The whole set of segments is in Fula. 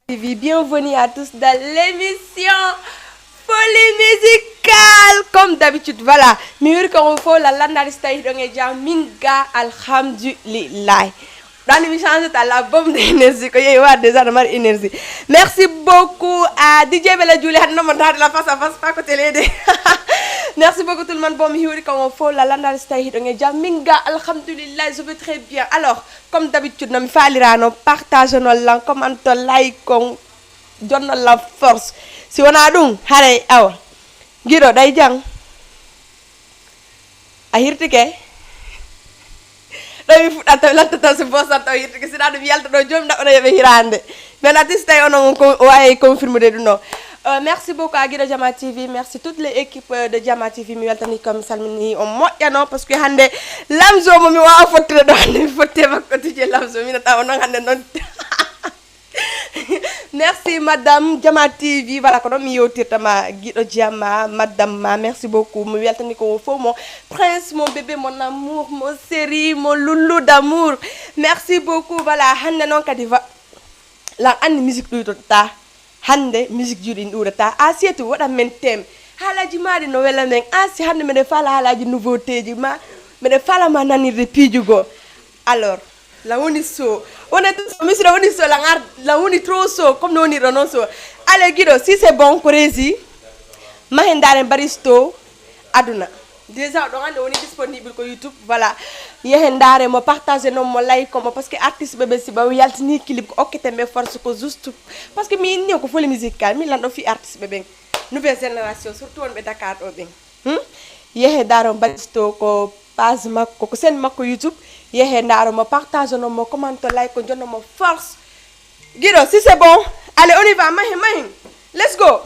TV, bienvenue à tous dans l'émission Folie musicale. Comme d'habitude, voilà. Mieux qu'on faut la landa style de Ngeja Minga Alhamdulillah. Dans l'émission, c'est à la bombe d'énergie que y a déjà de énergie. Merci beaucoup à DJ Bella Julie. Non, mais la face à face, pas côté les Merci beaucoup tout le monde. Bon, mieux qu'on faut la landa style de Ngeja Minga Alhamdulillah. Je vais très bien. Alors, comme d'habitude, nous faisons partager nos langues, commenter, like, donne la force. Si on a donc, allez, awa. Giro, day jang. Ahirti ke. Dawi fu ata la tata se bossa to ahirti ke sina dum yalta do jom da ona yebe hirande. Mais la tiste on ko waye confirmer de non. Merci beaucoup à Guido Jama TV, merci toute l'équipe de Jama TV mi weltani comme salmini on moƴƴano parce que hande lamzo mo mi wa fottere do hande mi fotte makko tije lamzo mi nata on hande non. Merci Madame Jama TV, voilà quand mi yotirtama Guido Jama Madame ma merci beaucoup mi weltani ko fo mon prince mon bébé mon amour mon chéri mon loulou d'amour merci beaucoup voilà hande non kadi va la an musique du ta hande musique juri ndurata asietu wada men tem halaji mari no wela men asi hande me de fala halaji nouveauté ji ma me de fala ma nani repijugo alors la woni so on est tous monsieur la woni so la ngar la woni trop so comme no ni ronon so allez Guido si c'est bon crazy ma hendare baristo aduna déjà do ngande woni disponible ko YouTube voilà yehendare mo partager non mo like ko parce que artiste bébé si ba yaltini clip ko okete me force ko juste parce que mi ni ko folie musicale mi lando fi artiste bébé nouvelle génération surtout on be Dakar do ben yehendare baristo ko page makko ko sen makko YouTube yehendare mo partager non mo commenter like ko jonno mo force Guido si c'est bon allez on y va mahin let's go.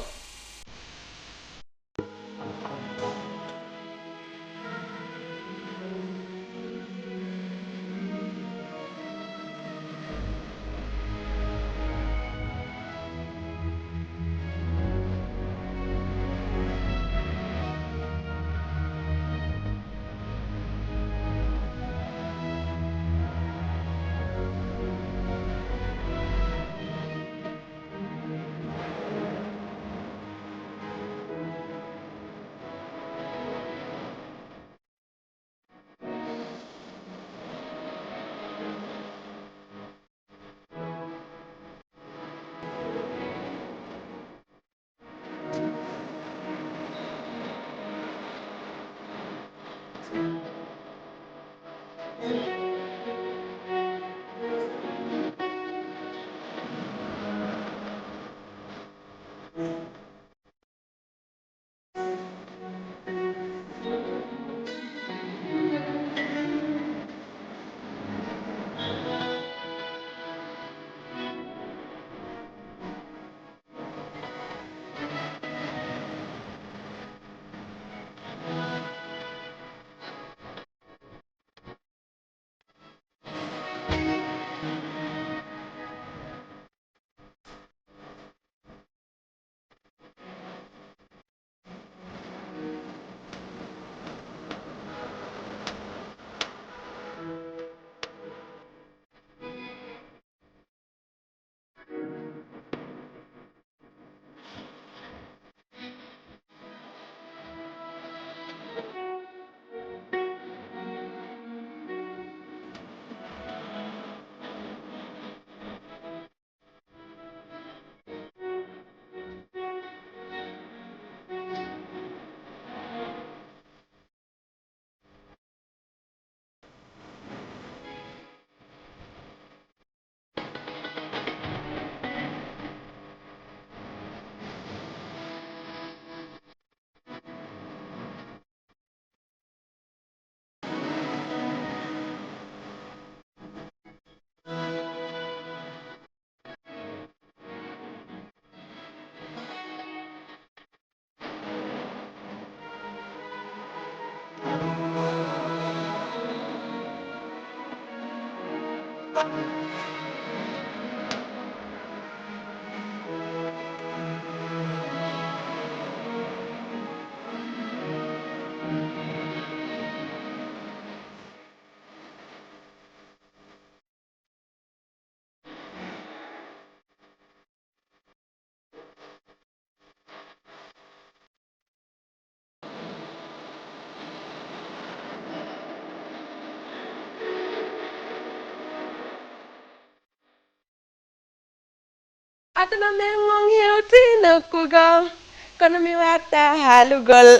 aduna men ngon hewtina kugal kono mi watta haalugol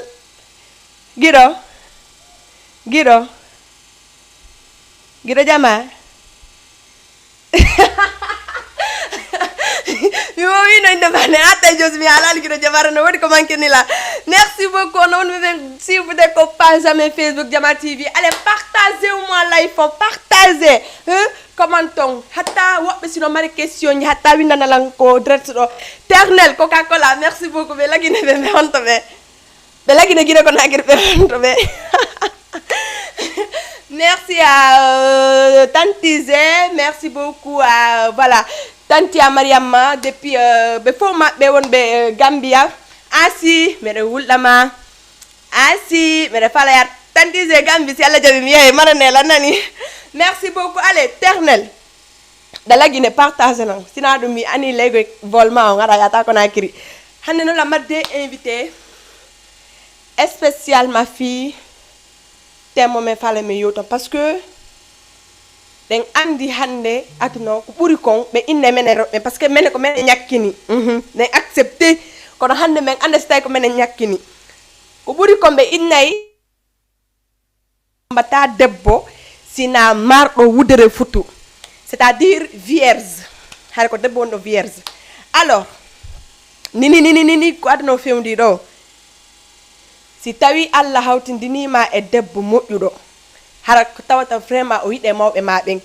giɗo giɗo giɗo jama mi wowino inde mane atta josi mi haalali giɗo jamara no waɗi ko manque ni là. Merci beaucoup on won ɓe suivre ko page amen Facebook Jama TV allez partagez moi live on partagez commenton hatta woɓɓe sino mari question ji hatta windanalan ko direct ɗo ternel Coca Cola merci beaucoup ɓe lagine ɓe ɓe honto ɓe lagine guine ko nagir ɓe honto ɓe merci à Tantizé merci beaucoup à voilà Tanti à Mariamma depuis before maɓɓe wonɓe Gambia asi meɗe wulɗama asi meɗe falayat Tantizé Gambie si Allah jaɓi mi yeehe maranel annani merci beaucoup allez ternel dalagine partage nan sina ɗum mi ani leygo volma o gaɗa yata Conakry hande noon la madde invité spécial ma fille temo men fala mi yewton parce que ɗen andi hande aduna ko ɓuri kon ɓe inne menen rewɓe parce que menen ko menen ñakkini ɗen accepté kono hande men anda so tawi ko menen ñakkini ko ɓuri kon ɓe innayi mbata debbo sina marɗo wudere futu c'est à dire vierge hay ko debbo wonɗo vierge alors nini ko aduna o fewndi ɗo si tawi Allah hawtindinima e debbo moƴƴuɗo hara ko tawata vraiment o yiɗe mawɓe ma ɓen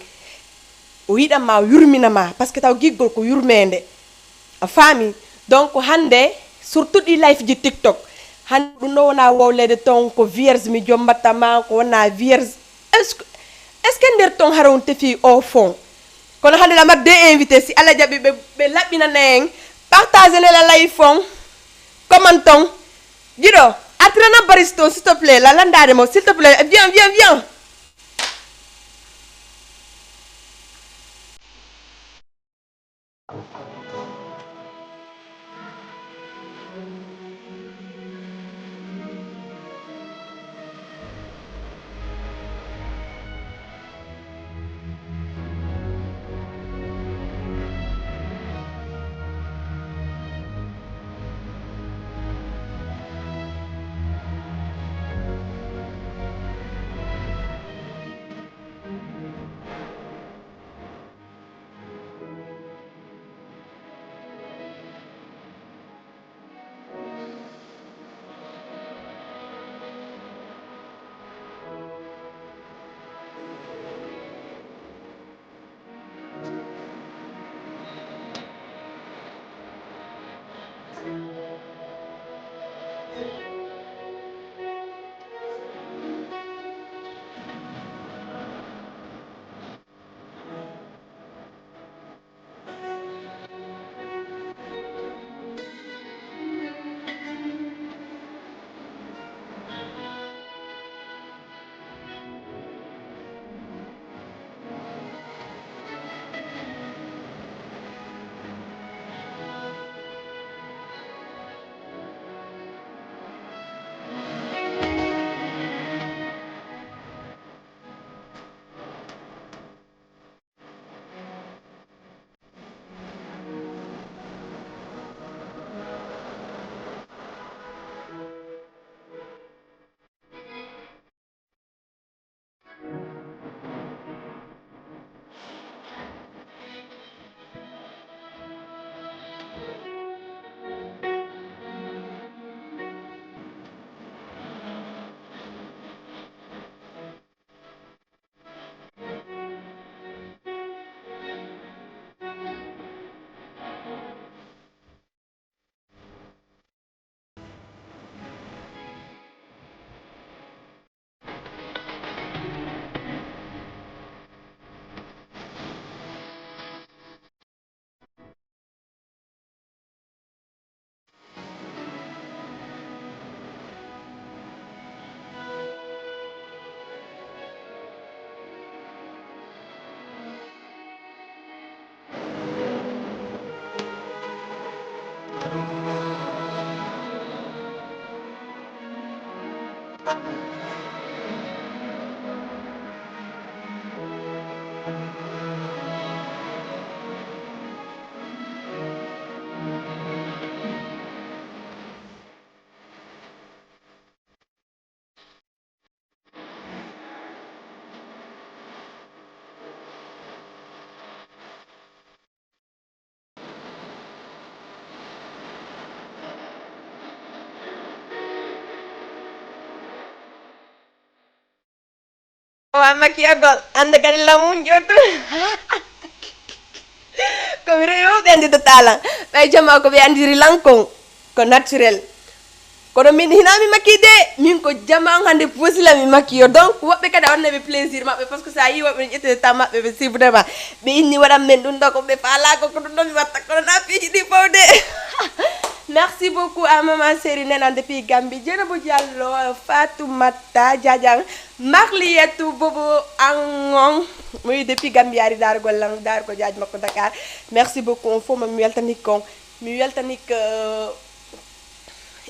o yiɗanma o yurminama par ce que taw giggol ko yurmede a faami donc hande surtout ɗi life ji TikTok hande ɗum ɗo wona wowlede ton ko vierge mi jombattama ko wona vierge est ce que nder ton hara on tefi au fond kono hande la madde invité si Allah jaɓi ɓe laɓɓinana en partage nela live on comment ton giɗo attirana baristo s'il te plaît la landade mo s'il te plaît viens wa makiagol ande kadi lamun jotu ko mi reyo be andi de talan bay jama ko be andiri lankon ko naturel ko do min hinami makide min ko jama hande posila mi makiyo donc wobbe kada wonne be plaisir mabbe parce que ça yi wobbe jette ta mabbe be sibudema be inni wadam men dun do ko be fala ko dun do mi watta ko na fi di bawde. Merci beaucoup à maman Séri Nena depuis Gambie, Djenabou Diallo, Fatoumata, Djadjang, Marlietou Bobo Angong, oui depuis Gambie ari dar go lang dar ko Djadj mako Dakar. Merci beaucoup on faut me weltanik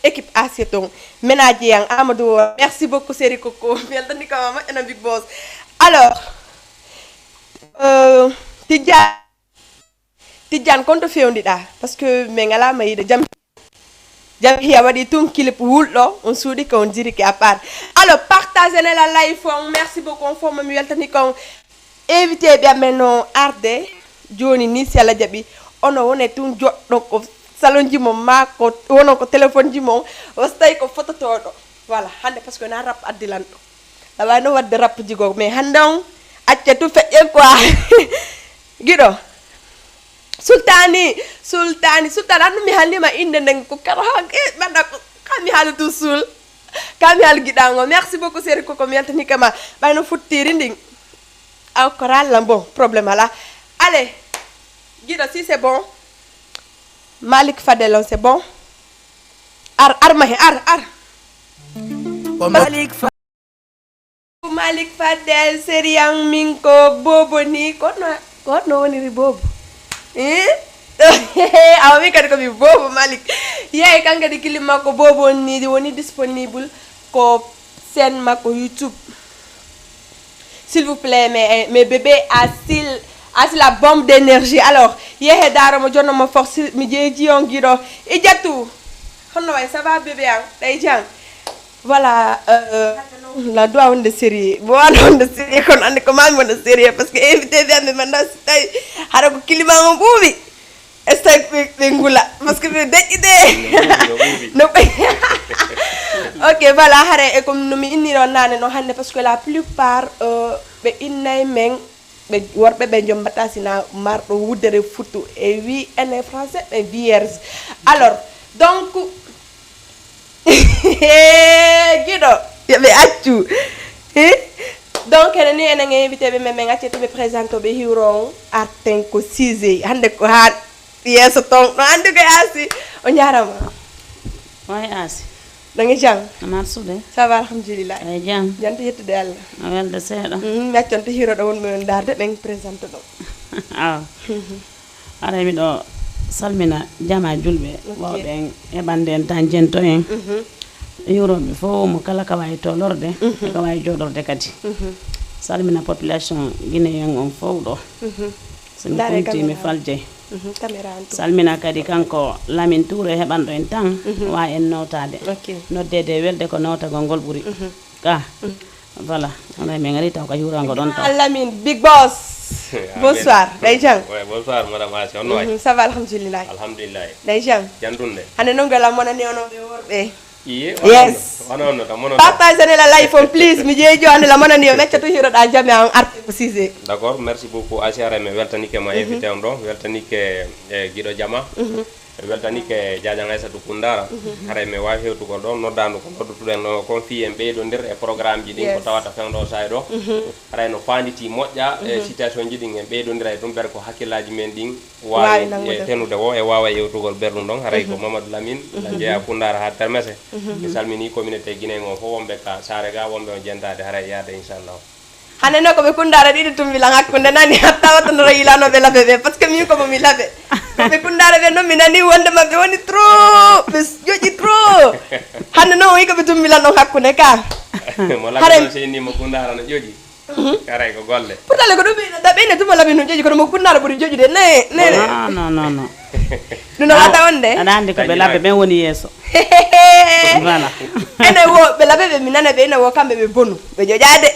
équipe Asieton, Menadjang Amadou. Merci beaucoup Séri Coco, weltanik mama ena big boss. Alors Tidjan konto fewndida parce que me ngala mayide jam hiya wadi tum clip wuldo on soudi ko on diri ki à part. Alors partagez la live merci beaucoup on faut me weltani ko invité bi ameno arde joni ni si ala jabi ono wone tun joddo ko salon ji mom mako wono ko téléphone ji mom wastay ko photo todo voilà hande parce que na rap adilanto la way no wadde rap ji go mais handon acca tu fe quoi gido sultani anu mi halima inde ndeng ko karahag banda ko kami halu tu sul kami hal gidango. Merci beaucoup Séri Coco mi yantani kama bayno futtiri nding aw koral la bon problème là. Allez Guido si c'est bon Malik Fadel c'est bon ar Malik Fadel Séri yang minko bobo ni ko no woni bobo awa mi kadi ko mi bobo Malik yeey kanga di clip mako bobo ni woni disponible ko scène mako YouTube s'il vous plaît mes bébés asil la bombe d'énergie. Alors yehe dara mo jonno mo force mi jeji on Guido e jattu honno way ça va bébé an day jang voilà la doit on de série bo on de série kon ande ko mami on de série parce que invité bi ande man tay hara ko kilima mo buubi stay be ngula parce que be idée no OK voilà hare e comme no mi inni non nane no hande parce que la plupart be innay men be worbe be jom batasina mardo wudere futu et oui en français et vierge. Alors donc Guido be accu donc ni en nga invité be men ngati be présenter be hiro arten ko 6 hande ko ha yeso ton no ande ko asi o ñarama way asi da nga jang amar sude ça va alhamdulillah ay jang jante yettude Allah welde seeda ngacconto hiro do won men darde ben présenter do ah ara mi do salmina jama julbe wawben e banden tan jento en Europe fo mo kala ka way to lorde ka way jodorde kadi salmina population guinéen on fo do sen kunti mi falje caméra salmina kadi kanko Lamine Touré heɓanɗo en tan wa en notade noddede welde ko notagol ngol ɓuuri ka voilà on mi ngari taw ka yurango ɗon taw Lamine big boss bonsoir day jang ouais bonsoir madame Asi on way ça va alhamdulillah day jang jandunde hande non gala monani ono be worbe yes ono tamono partagez la live on please mi jeejo ande la monani o meccato hiro da jame an arte ko 6 d'accord merci beaucoup Asiara me weltanike ma invité on do weltanike Guido Jama weltanike Jajang Aissatou Koundara hare me wa hewtu ko do noddandu ko nodduɗen no confié en ɓeydodir e programme ji ɗin ko tawata fewdo sayɗo hare no fanditi moƴƴa e situation ji ɗin en ɓeydodira e ɗum ɓer ko hakkillaji men ɗin wawi e tenude o e wawa yewtugol ɓerɗum ɗon haray ko Mamadou Lamine la jeeya Koundara ha termese mi salmini communauté guinéen o fof wonɓe ka saare ga wonɓe o jentade haray yaade inchallah hane no ko be Koundara didi tumbilan hakkunde nani hatta watano yilano be labe be parce que mi ko mi labe be Koundara be no mi nani wonde mabbe woni trop be joji trop hane no wi ko be tumbilan no hakkunde ka mo labe no seni mo Koundara no joji karay ko golle pourtant ko do be da be ne tuma labe no joji ko mo Koundara buri joji de non no ata wonde ana andi ko be labe be woni yeso voilà ene wo be labe be mi nana be ene wo kambe be bonu be jojade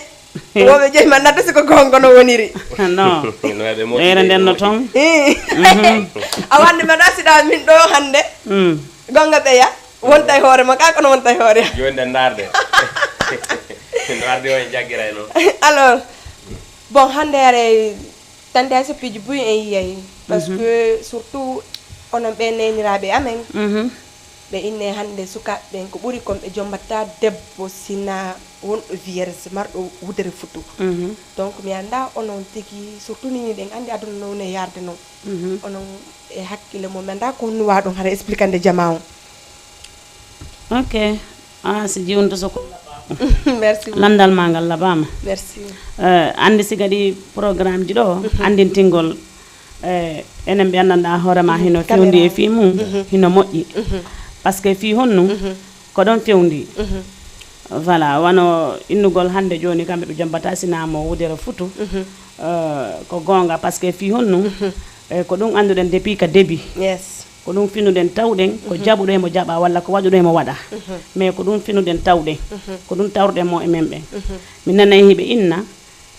wobe jey man natta siko gongono woniri non ere den no ton awande ma dasida min do hande gonga beya wontay hoore ma ka kono wontay hoore jonde ndarde no ardi o en jaggiray non alors bon hande are tande so piji buy en yiyay parce que surtout onon ɓe neniraɓe amen ɓe inne hande sukaɓe ɓen ko ɓuuri kon ɓe jombata debbo sina wonɗo vierge marɗo wudere futu donc mi anda onon tigi surtout nini ɗen andi aduna noon e yarde noon onon e hakkille mum mi anda ko honnuwa ɗum hara expliquande jama on ok si jiwonto soko merci landal ma ngal labama merci andi si kadi programme ji ɗo andintingol enen ɓe anndanɗa hoorema hino fewndi e fi mum hino moƴƴi par ce que fi honnu ko ɗon fewndi voilà wano innugol hande joni kamɓe ɓe jombata sinamo wudere futu ko gonga par ce que fi honnu ko ɗum annduɗen depuis ka début yes ko ɗum finuɗen tawɗen ko jaɓuɗo emo jaɓa walla ko waɗuɗo emo waɗa mais ko ɗum finuɗen tawɗen ko ɗum tawrɗen mo e men ɓen min nanayi hiɓe inna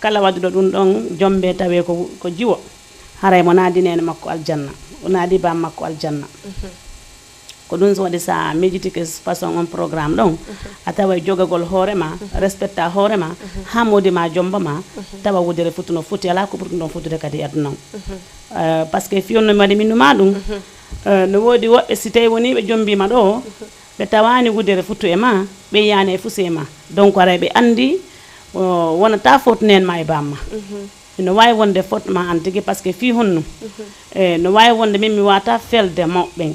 kala waɗuɗo ɗum ɗon jombe tawe ko jiwo haray mo naadinene makko aljanna o naadi bam makko aljanna ko ɗum so waɗi sa méditike façon on programme ɗon a tawa jogagol hoorema respecta hoorema ha modi ma jomba ma tawa wudere futu no futi ala ko ɓurɗum ɗon futude kadi e aduna o par ce que fiyonno mi waɗi minnuma ɗum no woodi woɓɓe si tawi woni ɓe jombima ɗo ɓe tawani wudere futu e ma ɓe yani e fuse ma donc aray ɓe andi wonata fotnen ma e bamma no wawi wonde faute ma an tigui par ce que fi honnu no wawi wonde min mi wata felde mawɓen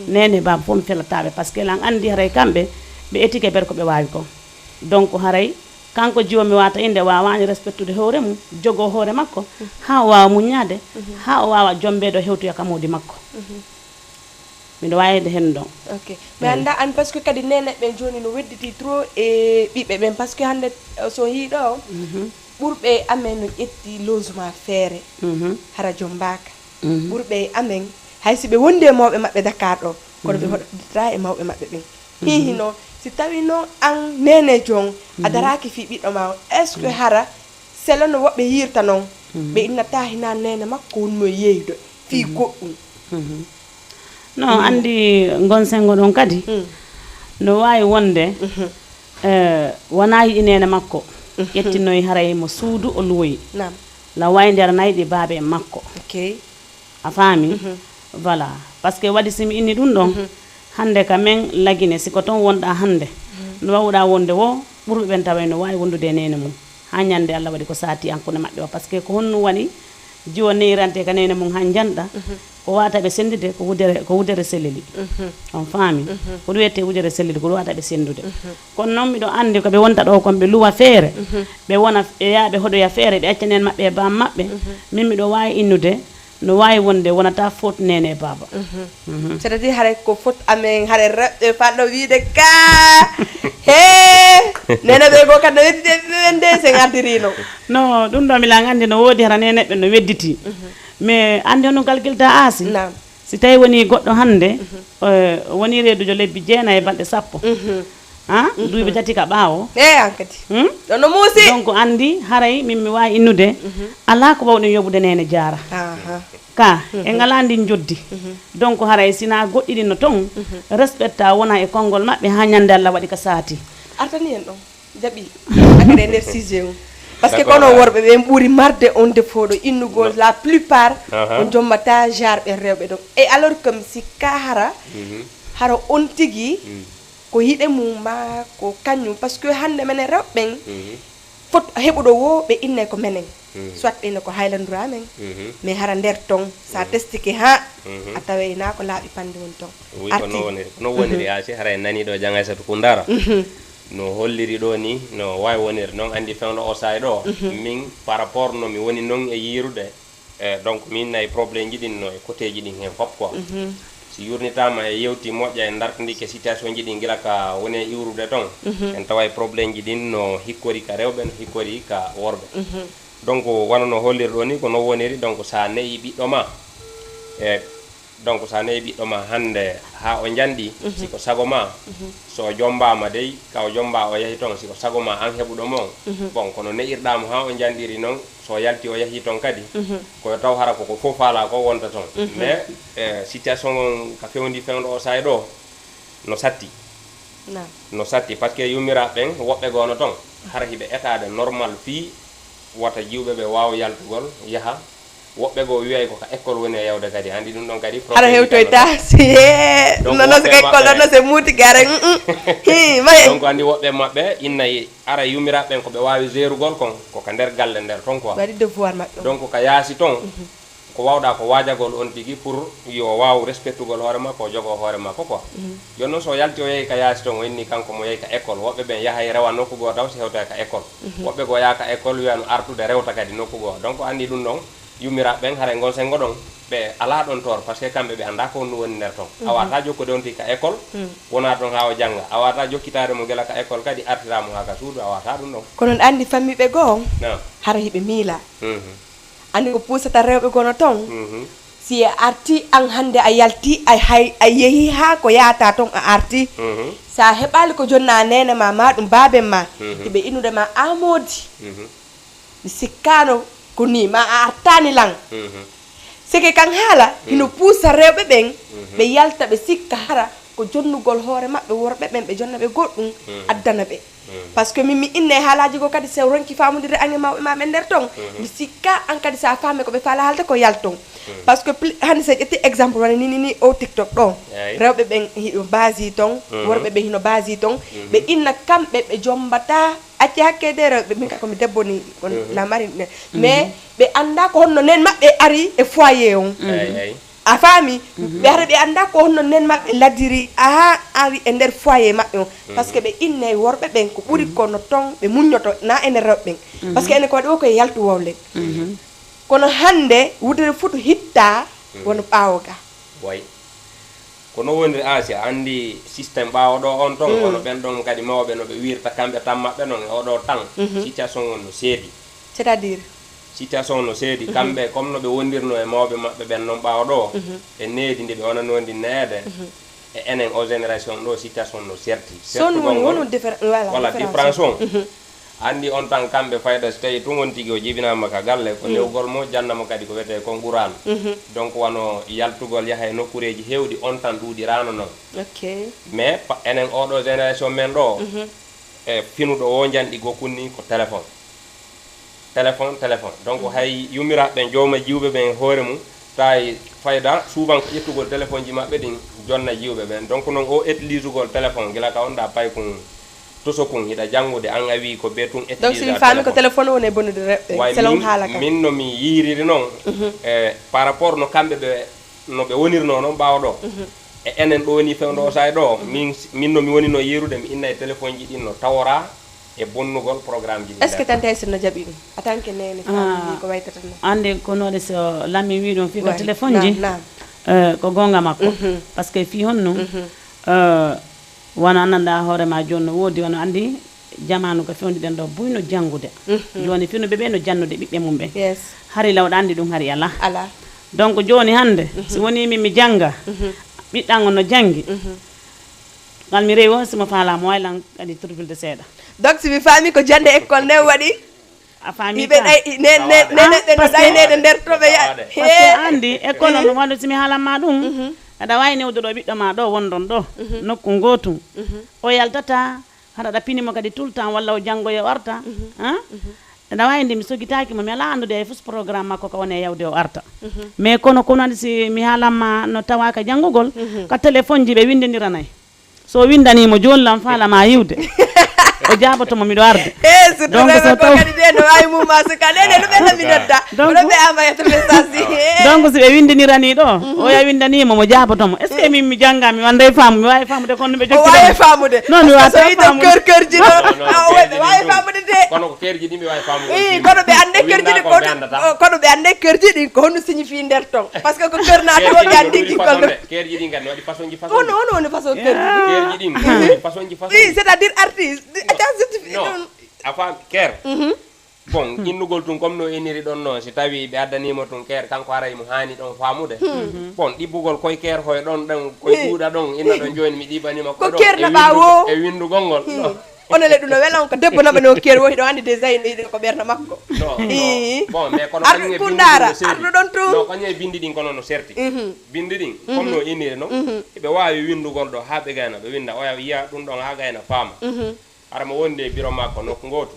nene baba fof mi felataɓe par ce que lan andi haray kamɓe ɓe étike ber ko ɓe wawi ko donc haray kanko jiwo mi wata inde wawani respectude hoore mum jogo hoore makko ha o wawa muñade ha o wawa jombedo hewtoya kamodi makko miɗo wawide hen ɗon ok mais anda an par ce que kadi nene ɓen joni no wedditi trop e ɓiɓɓe ɓen par ce que hande so hiiɗo ɓurɓe amen no ƴetti logement feere hara jombaka ɓurɓe amen haysi ɓe wondi e mawɓe maɓɓe Dakar ɗo kono ɓe hoɗata e mawɓe maɓɓe ɓen hihino si tawi no an nene jon a daraki fi ɓiɗɗo ma est ce que hara selo no woɓɓe yirta noon ɓe innata hina nene makko wonno yeydo fi goɗɗum non andi gon sengo ɗon kadi no wawi wonde wona yiɗi nene makko ƴettinoyi haray mo suudu o luwoyi la wawi nder nayɗi baabe e makko a faami voilà par ce que waɗi simi inni ɗum ɗon hande ka men lagine siko toon wonɗa hande no wawɗa wonde wo ɓurɓe ɓen taway no wawi wondude e nene mum ha ñande Allah waɗi ko saati hankude maɓɓe o par ce que ko honnu waɗi jiwo neyrante ka nene mum han janɗa ko wataɓe sendide ko wudere sellili on faami ko ɗum wiyete wudere sellili ko ɗum wataɓe sendude kono noon miɗo andi koɓe wonta ɗo kon ɓe luwa feere ɓe wona ɓe yaaɓe hoɗoya feere ɓe accanen maɓɓe e bam maɓɓe min miɗo wawi innude no wawi wonde wonata faute nene e baba c'est à dire haray ko faute amen haray reɓɓe fanɗo wiide ka he nene ɓe go kadi no wedditi ɓe nde se gardirino non ɗum ɗo milan andi no woodi hara neneɓe no wedditi mais andi hono calculta aasi si tawi woni goɗɗo hande woni reedujo lebbi 9 e balɗe 10 duuɓi tati ka ɓaawo an kadi ɗon no muusi donc andi haray min mi wawi innude ala ko wawɗen yoɓude nene jaara ka e ngala ndi joddi donc haray sina goɗɗiɗi no toon respecta wona e konngol maɓɓe ha ñande Allah waɗi ka saati artani en ɗon jaɓi akade nder sujet mum par ce que kono worɓe ɓen ɓuuri marde on défaut ɗo innugol la plupart on jommata jarɓe rewɓe ɗon et alors comme si ka hara on tigui ko yiɗe mum ma ko kañum par ce que hande menen rewɓen fot heɓuɗo wo ɓe inne ko menen soit ɓenne ko haylandura men mais hara nder ton sa testike ha a tawe na ko laaɓi pande won ton no woniri asi hara en nani ɗo jangay satu kundara no holliri ɗo ni no wawi wonir noon andi fewno o say ɗo min par rapport no mi woni noon e yirude donc min nayi probléme jiɗin no e côté ji ɗin hen fop quoi si yurnitama e yewti moƴƴa e dartidike situation ji ɗin gila ka woni e iwrude toon en tawa e probléme ji ɗin no hikkori ka rewɓe no hikkori ka worɓe donc wona no holliri ɗo ni ko no woniri donc sa neyi ɓiɗɗo ma e donc sa neyi ɓiɗɗo ma hande ha o jandi siko sago ma so jombama dey kaw jomba o yahi toon siko sago ma an heɓuɗo mon bon kono neƴirɗamo ha o jandiri noon so yalti o yahi toon kadi koyo taw hara koko fof ala ko wonta toon mais situation ka fewndi fewndo o say ɗo no satti par ce que yummiraɓe ɓen woɓɓe gono toon hara hiɓe étade normal fii wata jiwɓe ɓe wawa yaltugol yaha woɓɓe go wiyay ko ka école woni e yawde kadi andi ɗum ɗon kadi ara hewtoyta nono so école ɗo no se muuti gare maye donc andi woɓɓe maɓɓe innayi ara yumiraɓe ɓen ko ɓe wawi gérugol kon koka nder galle nder ton quoi waɗi devoir maɓɓe donc ka yaasi ton ko wawɗa ko waajagol on tigi pour yo waw respectugol hoore makko o jogo hoore makko quoi joni noon so yalti o yeehi ka yaasi ton o inni kanko mo yeehi ka école woɓɓe ɓen yahay rewa nokku goo taw so hewta ka école woɓɓe goo yaha ka école wiyano artude rewta kadi nokku goo donc andi ɗum ɗon yumiraɓe ɓen haara gon sengo ɗon ɓe ala ɗon tor par ce que kamɓe ɓe anda ko honno woni nder ton a wata jokkude on tigi ka école wona ɗon ha o jangga a wata jokkitade mo gila ka école kadi artiramo ha ka suudu a wata ɗum ɗon kono andi famille ɓe goo non hara hiɓe miila andi ko pusata rewɓe gono ton si a arti an hande a yalti a yeehi ha ko yahata ton a arti sa heɓali ko jonna nene ma ɗum baben ma hiɓe inude ma amodi mi sikkano ko ni ma a artani lang sike kan haala hino puusa rewɓe ɓen ɓe yalta ɓe sikka hara ko jonnugol hoore maɓɓe worɓe ɓen ɓe jonna ɓe goɗɗum addana ɓe par ce que min mi inne haalaji go kadi se ronki famodire ange mawɓe maɓe nder ton mi sikka an kadi sa faame ko ɓe faala haalde ko yalton par ce que hande sa ƴetti exemple wane ni o tiktok ɗo rewɓe ɓen hino basi ton worɓe ɓe hino basi ton ɓe inna kamɓe ɓe jombata acci hakkede rewɓe min komi debbo ni on lamari mais ɓe anda ko honno nen maɓɓe ari e foyer on a faami ɓe ara ɓe anda ko honno nen maɓɓe laddiri aha ari e nder foyer maɓɓe on par ce que ɓe inne worɓe ɓen ko ɓuri kono ton ɓe muñoto na ene rewɓe ɓen par ce que ene ko waɗi o koye yaltu wowle kono hande wudere futu hitta wono ɓawoga way kono woniri asi andi systéme ɓawoɗo on ton wono ɓen ɗon kadi mawɓe no ɓe wirta kamɓe tan maɓɓe noon e oɗo tan situation on no seedi c'est à dire situation no seedi kamɓe comme no ɓe wondirno e mawɓe maɓɓe ɓen noon ɓawoɗo e needi nde ɓe wonanondi neede e enen o génération ɗo situation no serti wonu voilà différence on andi on tan kamɓe fayda so tawi tun won tigi o jibinama ka galle ko newgol mo jannamo kadi ko wiyete kon ɓuran donc wano yaltugol yaha e nokkureji hewɗi on tan ɗuuɗirano noon mais enen oɗo génération men ɗo e finuɗo o janɗi gokkunni ko téléphone donc hay yumiraɓe jowma jiwɓe ɓen hoore mum tawi fayda souvent ko ƴettugol téléphone ji maɓɓe ɗin jonna jiwɓe ɓen donc noon o utilisugol téléphone gila ka onda pay kum tosokun hiɗa janngude an a wi ko be tun donc si faami ko téléphone woni e bonnude rewɓe selon haala kam min no mi yiriri noon e par rapport no kamɓe ɓe no ɓe wonirno noon ɓawaɗo e enen ɗo woni fewdo o say ɗo min no mi woni no yirude mi inna e téléphone ji ɗin no tawora e bonnugol programme ji est ce que tan tawi sinno jaɓi ɗum a tan que nene famille ko waytata no ande ko noɗe so lammi wi ɗum fi ko téléphone ji ko gonga makko par ce que fi honno wona annanda hoorema joni no woodi wono andi jamanu ko fewniɗen ɗo buyno janngude joni fino ɓeɓe no jannude ɓiɓɓe mum ɓe hari lawɗa andi ɗum hari ala donc joni hande so woni min mi jangga ɓiɗɗango no janggi ngal mi rewi on simo faalama waylan kadi turbilde seeɗa donc si mi faami ko jande école nde waɗi a faami ɓe neneɗe no ɗaynede nder to ɓe par ce que andi école on no waɗo simi haalanma ɗum aɗa wawi newde ɗo ɓiɗɗo ma ɗo wonɗon ɗo nokku gotum o yaltata haɗa ɗa pinimo kadi tout le temps walla o janggoye o arta aɗa wawi ndi mi soguitakimo mi ala andude e fos programme makko ko woni e yawde o arta mais kono andi si mi haalanma no tawaka janggugol ka téléphone ji ɓe windediranay so windanimo joni lam faalama yiwde o jabotomo miɗo arde donc so taw kadi de no wawi mumma so kanene no ɓe mi nodda ɗo ɓe amayata message donc si ɓe windanirani ɗo o ya windanimo mo jabotomo est ce que min mi jangga mi wanda e faamu mi wawi famude kono ɓe jokki wawi famude non mi wata famude kër ji ɗo ɓe wawi famude de kono ko kerji ɗi mi wawi famude kono ɓe ande kerji ɗi kono ɓe ande kerji ɗi ko honno signifie nder ton par ce que ko kër naata o ɓe andi kikkol kerji ɗi kadi waɗi façon ji on woni façon kerji ɗin façon ji façon oui c'est à dire artiste non a faam ker bon innugol tun comme no eniri ɗon noon si tawi ɓe addanimo tun ker kanko aray mo hani ɗon famude bon ɗiɓɓugol koye ker hoye ɗon ɗon koye ɗuuɗa ɗon inna ɗon joni mi ɗiɓanima ko ker naɓa wo e windugol ngol onele ɗum no welan ko debbo naɓa no ker wohi ɗo andi déjà ɗiɗo ko ɓerna makko bon mais kono arɗu kundara arɗu ɗon tun non kañum e bindi ɗin kono no serti bindi ɗin comme no iniri noon ɓe wawi windugol ɗo ha ɓe gayna ɓe winda oya yiya ɗum ɗon ha gayna faama hara mo wonde biro makko nokku goto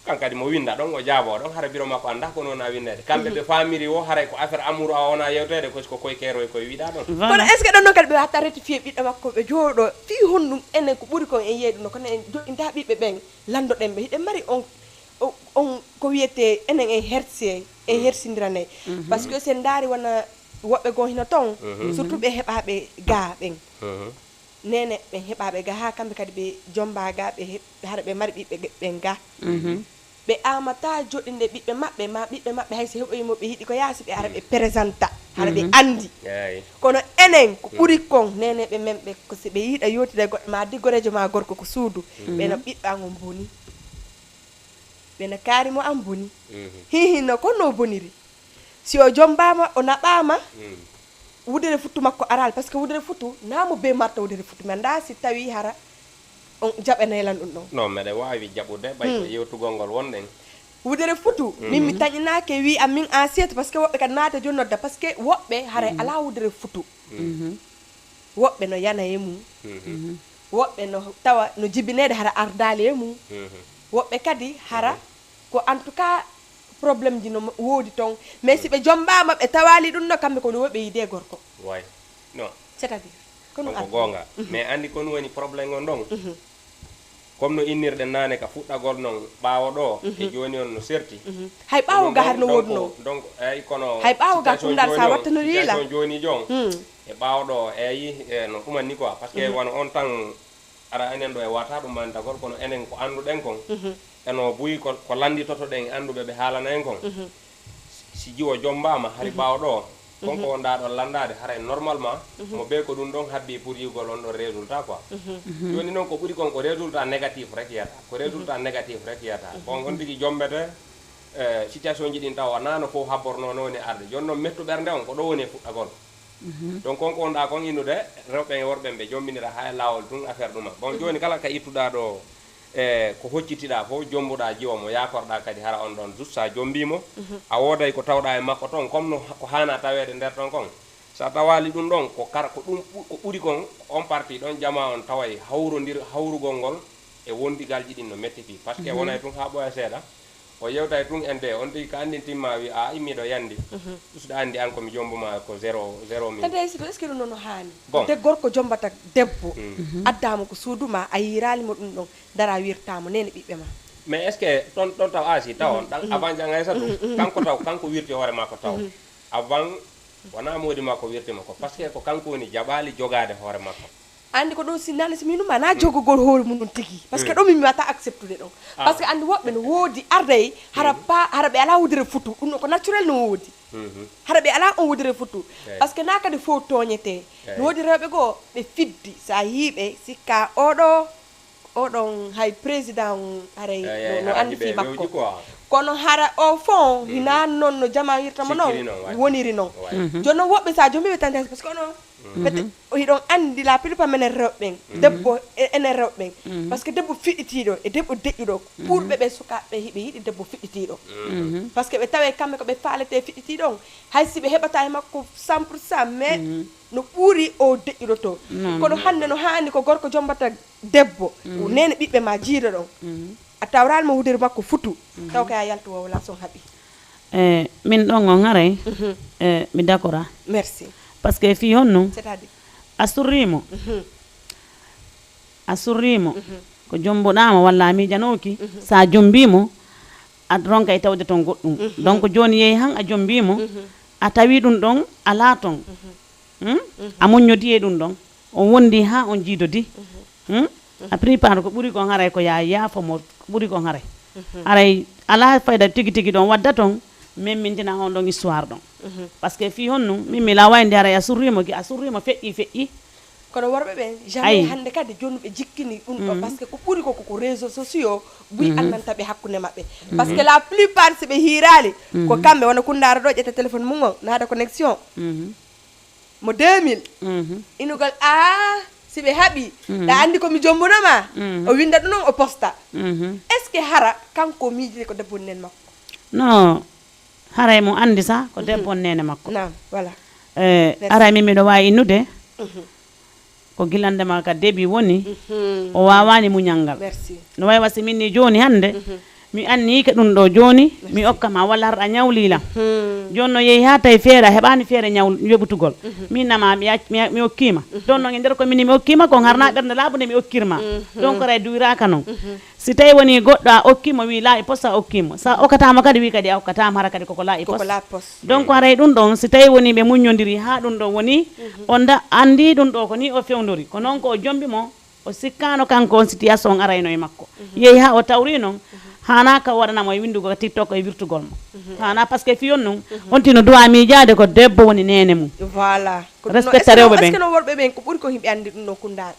kankadi mo winda ɗon o jaabo ɗon hara biro makko anda ko noon a windede kamɓe ɓe famiri o haray ko affaire amour a wona yewtede ko koye keero e koye wiɗa ɗon kono est ce que ɗon noon kadi ɓe watta rectifié ɓiɗɗo makko ɓe jooɗo fi honɗum enen ko ɓuuri kon en yeeɗuno kono en joɗinta ɓiɓɓe ɓen landoɗen ɓe hiɗen mari on ko wiyete enen en herse en hersidirane par ce que sen daari wona woɓɓe goo hino toon surtout ɓe heɓaɓe ga ɓen nene ɓen heɓaɓe ga ha kamɓe kadi ɓe jomba ga ɓe hara ɓe mari ɓiɓɓe ɓen ga ɓe amata joɗinde ɓiɓɓe maɓɓe ma ɓiɓɓe maɓɓe hayso heɓoyimo ɓe yiɗi ko yaasi ɓe ara ɓe présenta hara ɓe andi kono enen ko ɓuri kon neneɓe men ɓe ko si ɓe yiiɗa yotide goɗɗo ma diggorejo ma gorko ko suudu ɓeno ɓiɓɓe an o boni ɓeno kaarimo an boni hihinno kon no boniri si o jombama o naɓama wudere futtu makko aral par ce que wudere futtu namo be marta wudere futtu mais anda si tawi hara on jaɓanelan ɗum ɗon non mbeɗa wawi jaɓude ɓay ko yewtugol ngol wonɗen wudere futtu min mi tañinake wi am min en seeto par ce que woɓɓe kadi naata joni nodda par ce que woɓɓe haray ala wudere futtu woɓɓe no yana e mum woɓɓe no tawa no jibinede hara ardali e mum woɓɓe kadi hara ko en tout cas probléme ji no woodi toon mais si ɓe jombama ɓe tawali ɗum no kamɓe kono woɓe yiide gorko way non c'est à dire kono ko gonga mais andi kon woni probléme on ɗon comme no innirɗen nane ka fuɗɗagol noon ɓaawo ɗo e joni on no serti hay ɓaawo ga har no woodi no donc eyi kono hay ɓaawo ga kumdal sa watta no riila joni jon e ɓaawo ɗo eyi no ɗumanni quoi par ce que wono on tan ara enen ɗo e wata ɗum mantagol kono enen ko anduɗen kon eno buyi ko landitoto ɗen anduɓe ɓe haalana en kon si jiwo jombama hari ɓaawo ɗo konko wonɗa ɗon landade haray normalement mo ɓe ko ɗum ɗon habbi pour yigol on ɗon résultat quoi joni noon ko ɓuuri kon ko résultat négatif rek yiyata ko résultat négatif rek yiyata bon on tigui jombete situation ji ɗin taw nano fof habborno noni arde joni noon mettu ɓernde on ko ɗo woni e fuɗɗagol donc konko wonɗa kon innude rewɓe e worɓe ɓe jombinira ha e lawol tun affaire ɗuma bon joni kala ka ittuɗa ɗo ko hoccitiɗa fof jombuɗa jiwa mo yakorɗa kadi hara on ɗon juste sa jombimo a wooday ko tawɗa e makko toon comme no ko hana tawede nder ton kon sa tawali ɗum ɗon ko kara ko ɗum ko ɓuuri kon on partie ɗon jama on taway hawrugol ngol e wondigalji ɗin no mettiti par ce que wonay tun ha ɓoya seeɗa o yewtay tun en de on tigi ko andin timma wi a immiɗo yandi ɓusɗa andi an komi jombuma ko 0 min kadi est ce que ɗum noon no hani de gorko jombata debbo addama ko suuduma a yiralimo ɗum ɗon dara wirtamo nene ɓiɓɓe ma mais est ce que ɗon taw asi taw on avant jangay sa ɗum kanko wirti hoore makko taw avant wona moodi makko wirtima ko par ce que ko kanko woni jaɓali jogade hoore makko andi ko ɗon sinane so minuma na jogogol hoore mum ɗum tigui par ce que ɗon min wata acceptude ɗon par ce que andi woɓɓe no woodi arday hara ɓe ala wudere futtu ɗum ɗon ko naturel no woodi hara ɓe ala on wudere futtu par ce que na kadi fof toñete no woodi rewɓe goo ɓe fiddi sa yiiɓe sikka oɗon hay président haray no andi fi makko kono hara o fond hina noon no jama wirtamo noon woniri noon joni noon woɓɓe sa jombiɓe tante par ce que ono hiɗon andi la plupart menen rewɓeɓen debbo enen rewɓeɓen par ce que debbo fiɗɗitiɗo e debbo deƴƴuɗo ɓurɓe ɓe sukaɓe hiɓe yiɗi debbo fiɗɗitiɗo par ce que ɓe tawe kamɓe koɓe faalete fiɗɗitiɗon hay si ɓe heɓata e makko 100% mais no ɓuuri o deƴƴuɗo to kono hande no hani ko gorko jombata debbo nene ɓiɓɓe ma jiiɗo ɗon a tawralmo wudere makko futu taw kaya yaltu o wala son haaɓi min ɗon on haray mi d' accord merci parce que fi honno c'est à dire a surrimo ko jombuɗama walla a miijanoki sa jombimo a ronka e tawde toon goɗɗum donc joni yeehi han a jombimo a tawi ɗum ɗon ala toon a moññodi e ɗum ɗon on wondi ha on jiidodi a prépare ko ɓuuri kon haray ko ya yaafomo ɓuuri kon haray haray ala fayda tigi tigi ɗon wadda toon min mintina on ɗon histoire ɗon par ce que fi honno min mi la wayde haray a surrimo feƴƴi kono worɓe ɓen jamais hande kadi joni ɓe jikkini ɗum ɗo par ce que ko ɓuuri koko réseau sociaux ɓuuri andantaɓe hakkude maɓɓe par ce que la plupart si ɓe hiirali ko kamɓe wona kundara ɗo ƴetta téléphone mum o naada connexion mo 2000 inugol si ɓe haaɓi ɗa andi komi jombunoma o winda ɗum noon o posta est ce que hara kanko miijide ko debbo nen makko non haray mo andi sa ko debbo nene makko non voilà aray min miɗo wawi innude ko gillandema ka debi woni o wawani muñalngal merci no way wasi minni joni hande mi anni ke ɗum ɗo joni mi okkama walla harɗa ñawlila joni no yeehi ha tawi feere a heɓani feere ñaw yoɓutugol min nama mi okkima ɗon noon e nder commune mi okkima kon harna ɓerde laaɓude mi okkirma donc ray duwiraka noon si tawi woni goɗɗo a okkimo wi laaɓi poste a okkimo sa okkatama kadi wi kadi a okkatama hara kadi koko laaɓi poste donc haray ɗum ɗon si tawi woni ɓe muñodiri ha ɗum ɗo woni on andi ɗum ɗo ko ni o fewdori ko noon ko o jombimo o sikkano kanko on situation on arayno e makko yeehi ha o tawri noon hana ka waɗanamo e windugo TikTok e wirtugol mo hana par ce que fiyon noon on tino duwa miijade ko debbo woni nene mum voilà respecta rewɓe ɓen est ce que no worɓe ɓen ko ɓuuri ko yimɓe andi ɗum ɗo kundare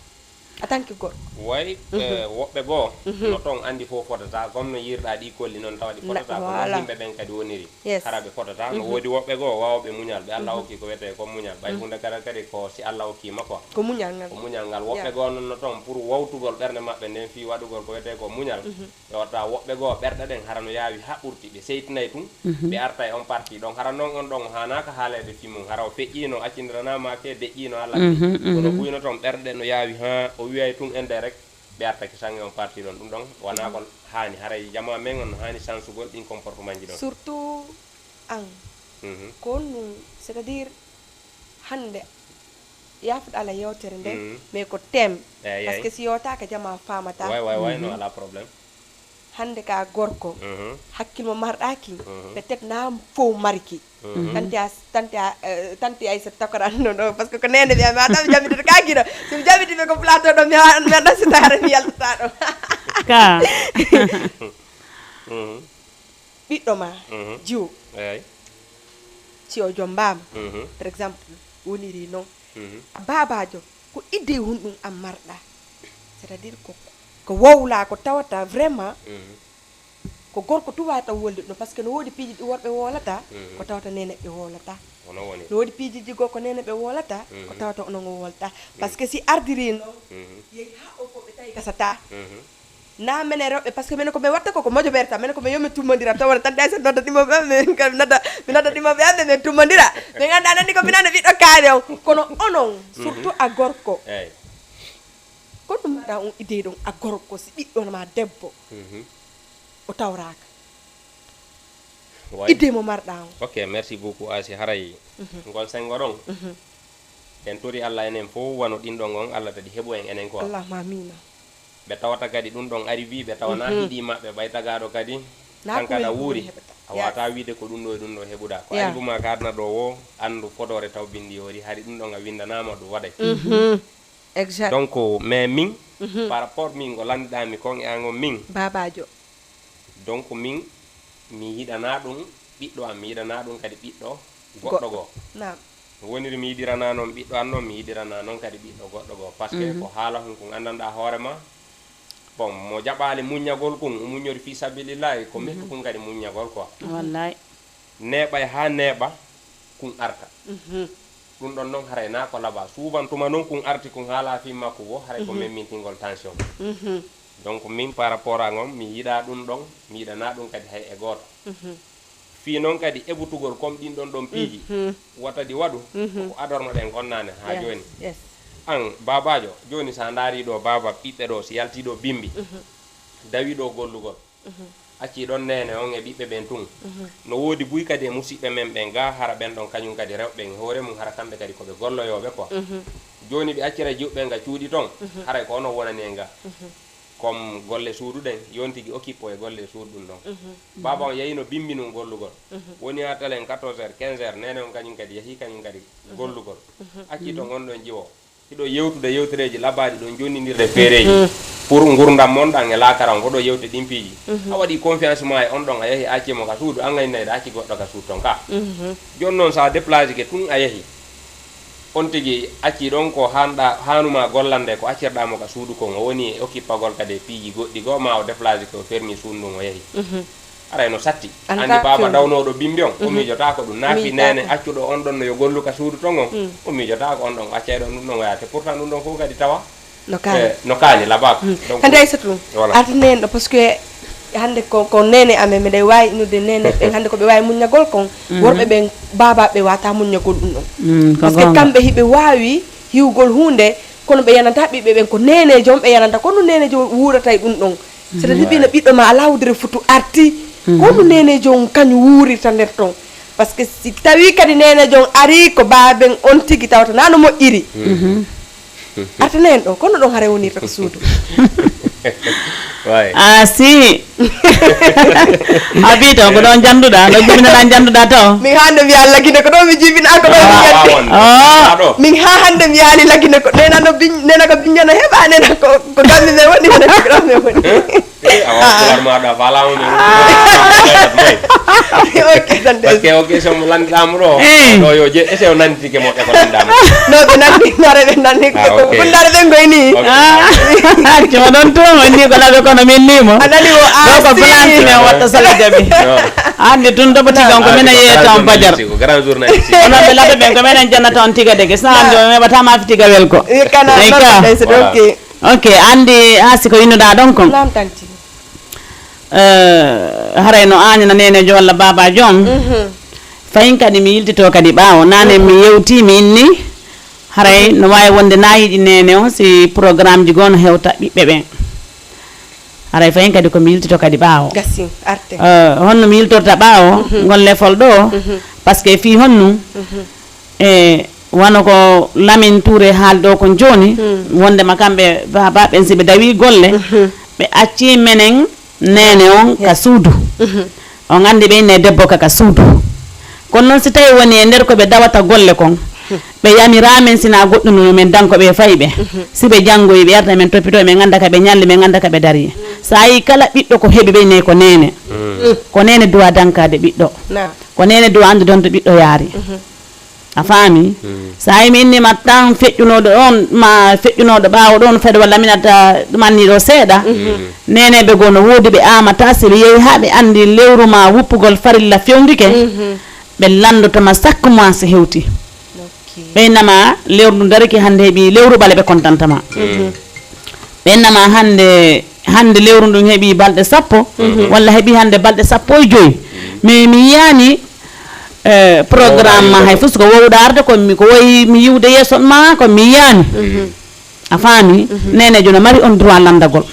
a tanki goɗɗo way woɓɓe goo no toon andi fof fotata comme no yirɗa ɗi kolli noon tawa ɗi fotata ko noon yimɓe ɓen kadi woniri hara ɓe fotata no woodi woɓɓe goo wawɓe muñal ɓe Allah hokki ko wiyete ko muñal ɓay hunde kala kadi ko si Allah hokkima quoi ko muñal ngal woɓɓe goo noon no toon pour wawtugol ɓerde maɓɓe nden fi waɗugol ko wiyete ko muñal ɓe watta woɓɓe goo ɓerɗe ɗen hara no yaawi ha ɓurti ɓe seytinayi tun ɓe arta e on parti donc hara noon on ɗon hanaka haalede fimum hara o feƴƴino accidiranama ke deƴƴino Allah kono ɓuyno toon ɓerɗe no yaawi ha o wiyay tun ende rek ɓe artaki sange on parti ɗon ɗum ɗon wona ko hani haray jama men on no hani sansugol ɗin comportement ji ɗon surtout an ko ɗum c'est à dire hande yafuɗo Allah yewtere nde mais ko thème par ce que si yewtaka jama famata way no ala probléme hande ka gorko hakkille mo marɗaki peut-être na fof marki tanti ay sa takoran non parce que ko nene ɓe mi ata mi jabitata ka guiɗo somi jabitiɓe ko plateau ɗo mi aɗa sitare mi yaltata ɗo ka ɓiɗɗo ma jiwo si o jombama par exemple woniri noon babajo ko idde hunɗum am marɗa c'est à dire ko wowla ko tawata vraiment ko gorko tuwata wolde ɗum parce que no woodi piiji ɗi worɓe wolata ko tawata nene ɓe wolata no woodi piiji ɗi goo ko nene ɓe wolata ko tawata onon o wolata par ce que si ardiri noon yehi ha o ko ɓe tawi gasata na mene rewɓe par ce que minen koɓe watta koko moƴo ɓerta minen koɓe yomi tummodira tawana tan ɗay so noddatimoɓe mi noddatimaɓe ande min tummodira ɓe ganda nandi ko minane ɓiɗɗo kaari on kono onon surtout a gorko ko ɗum mbaɗa on idée ɗon a gorko si ɓiɗɗo ma debbo o tawraka idée mo marɗa on ok merci beaucoup Asi haray ngol sengo ɗon en tori Allah enen fof wano ɗin ɗon on Allah tadi heɓu en enen quoi allahumma amina ɓe tawata kadi ɗum ɗon arrivi ɓe tawana hiɗi maɓɓe ɓay tagaɗo kadi kankada wuuri a wata wiide ko ɗum ɗo e ɗum ɗo heɓuɗa ko arrivuma ka adna ɗo wo andu fodore taw bindi yori hari ɗum ɗon a windanama ɗum waɗay exact donc mais min par rapport min ko landiɗami kon e ango min babajo donc min mi yiɗana ɗum ɓiɗɗo am mi yiɗana ɗum kadi ɓiɗɗo goɗɗo goo woniri mi yiɗirana noon ɓiɗɗo an noon mi yiɗirana noon kadi ɓiɗɗo goɗɗo goo par ce que ko haala hun kon andanɗa hoorema bon mo jaɓali muññagol kon muñori fi sabilillahi ko mettu kun kadi muññagol quoi wallahi neeɓay ha neeɓa kun arta ɗum ɗon noon haray na ko laaɓa suubantuma noon kun arti kun haala fi makko wo haray ko memmintingol tension donc min par rapport a on mi yiɗa ɗum ɗon mi yiɗana ɗum kadi hay e gooto fi noon kadi eɓutugol comme ɗin ɗon ɗon piiji watadi waɗu ko adorno ɗen gonnane ha joni an babajo joni sa daari ɗo baba ɓiɓɓe ɗo si yalti ɗo bimbi dawi ɗo gollugol acci ɗon nene on e ɓiɓɓe ɓen tun no woodi buy kadi e musidɓe men ɓen ga hara ɓen ɗon kañum kadi rewɓe hoore mum hara kamɓe kadi koɓe golloyoɓe quoi joni ɓe accira jiwɓe ga cuuɗi ton haray ko ono wonani en ga comme golle suudu ɗen yontigi occupé e golle suudu ɗum ɗon baba on yeyino bimbi num gollugol woni ha talen 14 heures 15 heures nene on kañum kadi yeehi kañum kadi gollugol acci to gonɗon jiwo hiɗo yewtude yewtereji labaɗi ɗon jonnidirde feereji pour gurdam mon ɗan e lakaram hoɗo yewte ɗin piiji a waɗi confiance ma e on ɗon a yeehi accimo ka suudu an gaynayɗa acci goɗɗo ka suudu ton ka joni noon sa déplacé ke tun a yeehi on tigi acci ɗon ko hanuma gollande ko accirɗamo ka suudu kon o woni e occupagol kadi e piiji goɗɗi goo ma o déplacé ke o fermi suudu ndun o yeehi aray no satti andi baba dawnoɗo bimbi on o miijota ko ɗum naafi nene accuɗo on ɗon no yo gollu ka suudu ton on o miijota ko on ɗon accay ɗon ɗum ɗon wayate pourtant ɗum ɗon fof kadi tawa no kaani labako hande aysatu artane en ɗo par ce que hande ko nene amen miɗa wawi inude nene ɓen hande koɓe wawi muññagol kon worɓe ɓen babaɓe wata muññagol ɗum ɗon par ce que kamɓe hiɓe wawi hiwgol hunde kono ɓe yananta ɓiɓɓe ɓen ko nenejo on ɓe yananta kono nenejo wuurata e ɗum ɗon c'est-à-dire ɓina ɓiɗɗo ma ala wudere futu arti kono nenejo on kañum wuurirta nder ton par ce que si tawi kadi nenejo on ari ko baaben on tigi tawata nano moƴƴiri artana en ɗon kono ɗon haare wonirta ko suudu si a bii taw ko ɗon janduɗa ɗo jibinoɗa janduɗa taw min hande mi yaali lagine ko ɗo mi jibina ko ɗo mi yette min ha hande mi yaali lagine ko nena ko biñana heɓa nena ko gammi men woni nena ko ɗo men woni parce que o question mo landiɗamo ɗo ɗo yo je ese o nanditike moƴƴa ko landama no ɓe nandi nare ɓe nandi kundare ɓe goyni cimo ɗon tumo ni ko laɓe kono min nimo anani o ɗo ko planti men watta sala jaɓi hande tun toɓoti on ko minen yeyata on bajar grand journaliste onon ɓe laɓe ɓen ko minen jannata on tiga dege sa hande o meɓatama fi tiga welko ok andi ha siko innuɗa ɗon kon nam tanti haray no añana nenejo walla babajo on fayin kadi mi yiltito kadi ɓaawo nane mi yewti mi inni haray no wawi wonde nayiɗi nene o si programme ji gono hewta ɓiɓɓe ɓen haray fayin kadi komi yiltito kadi ɓaawo gassi arte honno mi yiltorta ɓaawo gon lefol ɗo par ce que fi honnu e wano ko Lamine Touré haal ɗo kon joni wondema kamɓe babaɓen siɓe dawi golle ɓe acci menen nene on ka suudu on andi ɓe inne debbo kaka suudu kono noon si tawi woni e nder koɓe dawata golle kon ɓe yamiramen sina goɗɗum men dankoɓe fayi ɓe siɓe janggoyi ɓe yarda men toppito ɓe ganda kaɓe ñalli ɓe ganda kaɓe dari sa yi kala ɓiɗɗo ko heeɓi ɓe inne ko nene ko nene duwa dankade ɓiɗɗo ko nene duwa andu don to ɓiɗɗo yaari a faami sa yi mi innima tan feƴƴunoɗo on ma feƴƴunoɗo ɓaawo ɗon fede walla minata ɗumanniɗo seeɗa neneɓe goo no woodi ɓe amata si ɓe yeehi ha ɓe andi lewru ma wuppugol farilla fewndike ɓe landotoma chaque mois so hewti ɓeynama lewru ndu dariki hande heeɓi lewru ɓale ɓe contantama ɓeynama hande lewru ndu heeɓi balɗe sappo walla heeɓi hande balɗe sappo e joyyi mais mi yiyani programme ma hay fof siko wowɗa arde ko woyi mi yiwde yeeso ma ko mi yiyani a faami nenejo no mari on droit landagol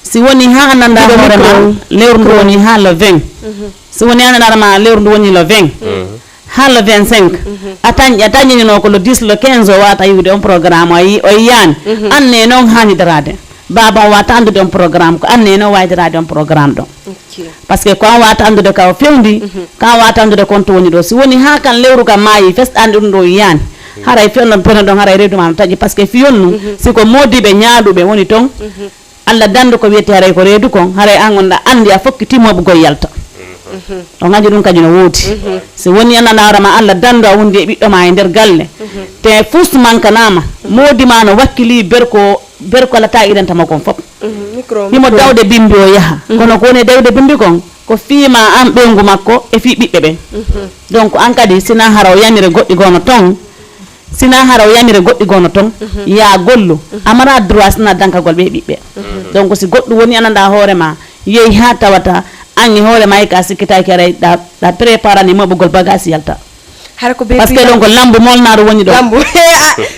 si woni ha nanda hoorema lewru ndu woni ha le 20 si woni ha nandarama lewru ndu woni le 20 ha le 25 a taññinino ko le 10 le 15 o wata yiwde on programme o yiyani anne noon hanidarade baba on wata andude on programme ko anne noon waydirade on programme ɗon par ce que ko an wata andude ka o fewndi ka wata andude kon to woni ɗo si woni ha kan lewru kam maayi fesɗande ɗum ɗo yiyani haray fewnon pene ɗon haray reyduma no taƴi par ce que fiyonnu siko modiɓe ñaaɗuɓe woni toon Allah dandu ko wiyete haray ko reedu kon haray an gonɗa andi a fokkitimoɓe goye yalta o gaji ɗum kadi no woodi si woni annana hoorema Allah dandu a wondi e ɓiɗɗo ma e nder galle te fus mankanama modima no wakkili berko alata irentama kon foof himo dawde bimbi o yaaha kono ko woni dawde bimbi kon ko fiima an ɓeyngu makko e fi ɓiɓɓe ɓen donc an kadi sina hara o yamire goɗɗi gono ton ya gollu amara droit sina dankagol ɓe ɓiɓɓe donc si goɗɗo woni ananda hoorema yeehi ha tawata an e hoorema e ka sikkitaki aray ɗa préparani moɓugol bagage yalta par ce que ɗon ko lambu molnaɗo woni ɗo lambu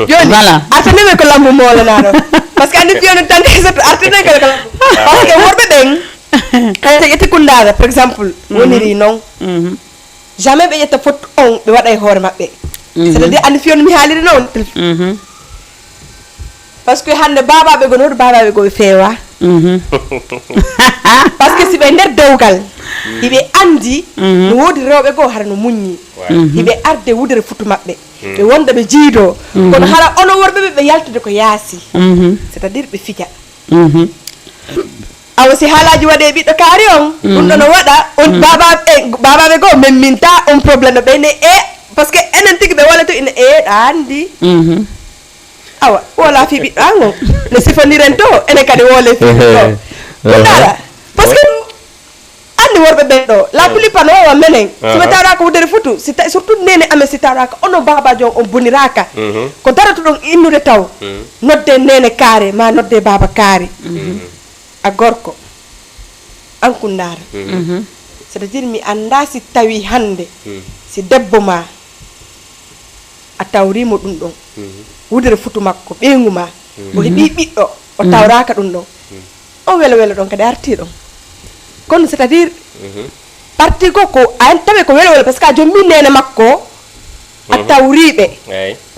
joni voilà artanime ko lambu molanaɗo par ce que andi fiyonu tante soto artine kala ko lambu par ce que worɓe ɓen kayta ƴetti kundaga par exemple woniri noon jamais ɓe ƴetta fot on ɓe waɗa e hoore maɓɓe c'est à dire andi fiyonu mi haaliri noon par ce que hande babaɓe go noto babaɓe go ɓe feewa par ce que si ɓe nder dewgal hiɓe andi no woodi rewɓe goo hara no muññi hiɓe arde wudere futu maɓɓe ɓe wonda ɓe jiido kono hara ono worɓe ɓe yaltude ko yaasi c'est à dire ɓe fija awa si haalaji waɗe ɓiɗɗo kaari on ɗum ɗo no waɗa on babaɓe goo memminta on probléme ɓeyne par ce que enen tigi ɓe wala to ine ɗa andi awa wola fi ɓiɗɗo an o no sifoniren to enen kadi wole fi ɓiɗɗo ko dara par ce que andi worɓe ɓen ɗo la plupart no wawa menen soɓe tawɗa ko wudere futu surtout nene amen si tawɗa ko ono babajo on boniraka ko darata ɗon innude taw nodde nene kaare ma nodde baba kaari a gorko an kundara c'est à dire mi anda si tawi hande si debbo ma a tawrimo ɗum ɗon wudere futu makko ɓeengu ma o heɓi ɓiɗɗo o tawraka ɗum ɗon o welo welo ɗon kadi arti ɗon kono c'est à dire parti ko an tawe ko welo welo par ce que a jommi nene makko a tawriɓe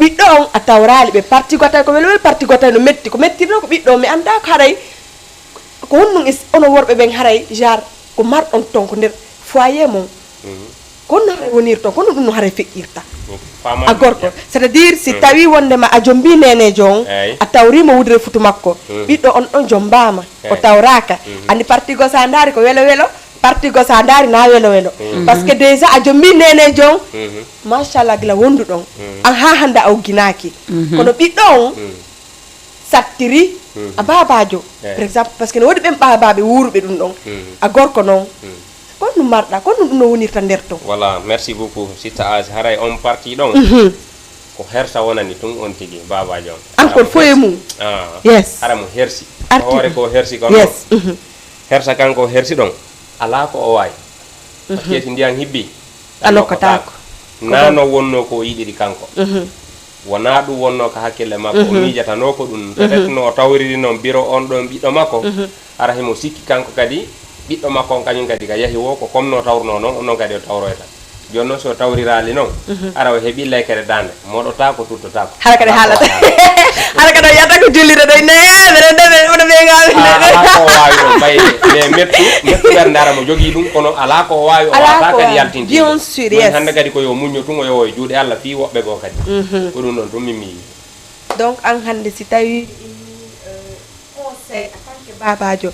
ɓiɗɗo on a tawrali ɓe parti go tawi ko welo welo parti go tawi no metti ko mettirno ko ɓiɗɗo mi anda ko haray ko honɗum ono worɓe ɓen haray genre ko marɗon ton ko nder foyer mon kono haray wonir ton kono ɗum no haray feƴƴirta a gorko c'est à dire si tawi wondema a jombi nenejo on a tawrima wudre futu makko ɓiɗɗo on ɗon jombama o tawraka andi parti go sa daari ko welo welo parti go sa daari na welo welo par ce que déjà a jombi nenejo on machallah gila wondu ɗon an ha hande a ugginaki kono ɓiɗɗo on sattiri a babajo par exemple par ce que no woodi ɓen babaɓe wuruɓe ɗum ɗon a gorko noon kon ɗum marɗa kon ɗum no wonirta nder ton voilà merci beaucoup sitta asi haray on parti ɗon ko hersa wonani tun on tigi babajo on encore foye mum yes hara mo hersi hoore ko hersi kono yes hersa kanko hersi ɗon ala ko o wawi ƴeeti ndiyan hibbi a lokkatako nano wonno ko yiɗiri kanko wona ɗum wonno ko hakkille makko o miijatano ko ɗum peut être no tawriri noon biro on ɗon ɓiɗɗo makko ara himo sikki kanko kadi ɓiɗɗo makko on kañum kadi ka yahi wo ko comme no tawruno noon onon kadi o tawroyta joni noon so tawrirali noon ara o heeɓi leykere dande moɗota ko tuttota ko hara kadi haalata hara kadi o yiyata ko jullire ɗo neɓere ndeɓe oɗo ɓeegaala ko wawi ɗon ɓay mais mettu ɓerde ara mo jogui ɗum kono ala ko wawi o wata kadi yaltinde bien sûr yes hande kadi ko yo muñño tun o yowo e juuɗe Allah fi woɓɓe goo kadi ko ɗum ɗon tum mimi donc an hande si tawi conseil en tant que babajo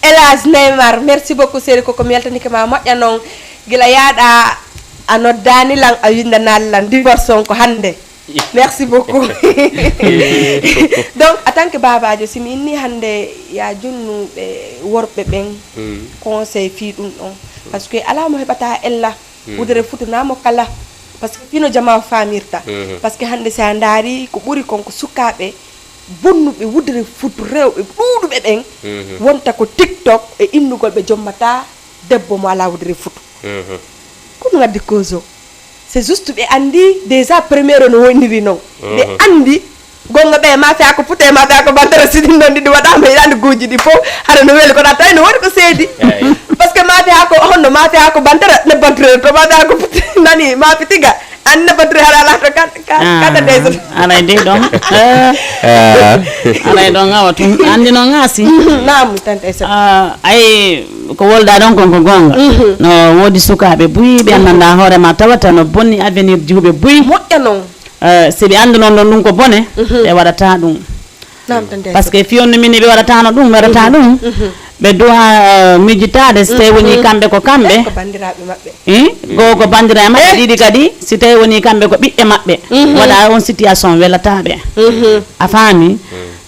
Elhadj Neymar merci beaucoup séri koko mi yaltanike ma moƴƴa noon gila yaaɗa a noddani lan a windanali lan divorce on ko hande merci beaucoup donc en tant que babajo simi inni hande ya junnuɓe worɓe ɓen conseil fi ɗum ɗon par ce que ala mo heɓata ella wudere futunamo kala par ce que fino jama famirta par ce que hande sa daari ko ɓuuri kon ko sukaɓe bonnuɓe wudere futu rewɓe ɗuuɗuɓe ɓen wonta ko tiktok e innugol ɓe jommata debbo mo ala wudere futu ko ɗum addi cause o c'est juste ɓe andi déjà premiére no woniri noon ɓe andi gonga ɓe ma fiya ko puute ma fiya ko bandere sidin noon ɗiɗi waɗama yiɗande guuji ɗi fof haɗa no weeli kono a tawi no woni ko seedi par ce que ma fiya ko honno ma fiya ko bandere nebbantere to ma fiya ko puute nani ma fi tiga an nebbantere haɗa ala to kada des aray de ɗon aray ɗon awa tum andi no ŋaasi nam tante ay ko wolda ɗon kon ko gonga no woodi sukaɓe buyi ɓe annanda hoorema tawata no bonni avenir jiwɓe buyi moƴƴa noon si ɓe anndi noon ɗon ɗum ko bone ɓe waɗata ɗum par ce que fiyonno min ɓe waɗatano ɗum waɗata ɗum ɓe duwa mijitade so tawi woni kamɓe ko kamɓe ko bandiraɓe maɓɓe goo ko bandiraɓe maɓɓe ɗiɗi kadi si tawi woni kamɓe ko ɓiɓɓe maɓɓe waɗa on situation welataɓe a faami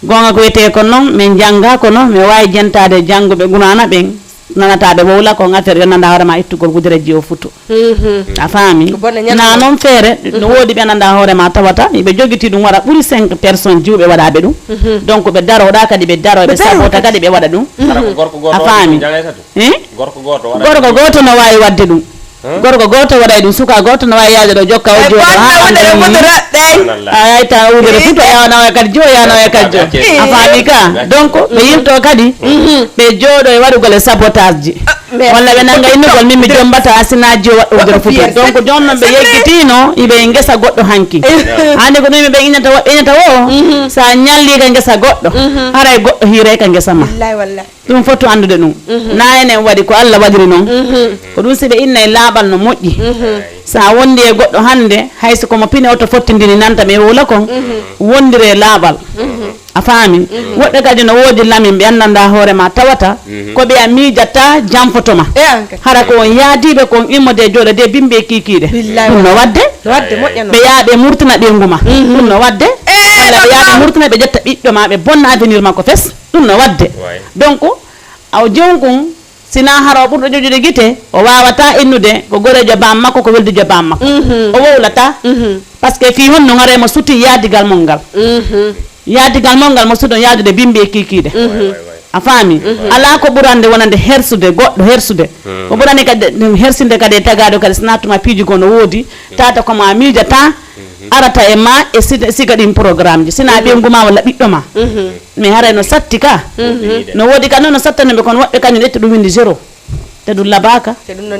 gonga ko wiyete ko noon min jangga kono mi wawi jentade jangguɓe gunana ɓen nanataɓe wowla ko affaire yonanda hoorema ittugol gudere jiyo futu a faami na noon feere no woodi ɓe nanda hoorema tawata ɓe joguiti ɗum waɗa ɓuuri 5 personnes jiwɓe waɗaɓe ɗum donc ɓe daroɗa kadi ɓe daro ɓe sabota kadi ɓe waɗa ɗum a faami gorko goto no wawi wadde ɗum gorko goto waɗay ɗum suka goto no wawi yaade ɗo jokka o jooɗo ay ta wudere futu yawnawa kadi jo yawnawa kadi jo a faami ka donc ɓe yimto kadi ɓe jooɗo e waɗugol e sabotage ji walla ɓe nanga innugol min mi jombata asinaji o waɗɗo wudere futu donc jon noon ɓe yeggitino iɓe gesa goɗɗo hanki hande ko ɗum ɓe iñata woɓɓe iñata o sa ñallika gesa goɗɗo haray goɗɗo hiire ka gesa ma ɗum fottu andude ɗum na enen waɗi ko Allah waɗiri noon ko ɗum si ɓe inna e laaɓal no moƴƴi sa wondi e goɗɗo hande hayso komo pine oto fottidini nanta ɓe wula kon wondire laaɓal a faami woɗɗe kadi no woodi lamin ɓe annanda hoorema tawata ko ɓe a miijata janfotoma hara ko on yaadiɓe kon immode jooɗo de bimɓe kikiɗe ɗum no wadde ɓe yaaɓe murtina ɓengu ma ɗum no wadde walla ɓe yaaɓe murtina ɓe ƴetta ɓiɗɗo ma ɓe bonna avenir makko fes ɗum no wadde donc aw jonkun sina hara o ɓurɗo joƴude guite o wawata innude ko gorejo bam makko ko weldijo bam makko o wowlata par ce que fi honno garemo suti yaadigal mol ngal yaadigal mol ngal mo suɗon yaadude bimɓe kikiɗe a faami ala ko ɓurande wonande hersude goɗɗo hersude ko ɓurani kadi hersinde kadi e tagaɗo kadi sinatuma piiji go no woodi tata koma miijata arata e ma e siga ɗin programme ji sina ɓengu ma walla ɓiɗɗo ma mais haray no satti ka no woodi ka noon no sattani ɓe kono woɓɓe kañum ƴetti ɗum windi 0 te ɗum labaka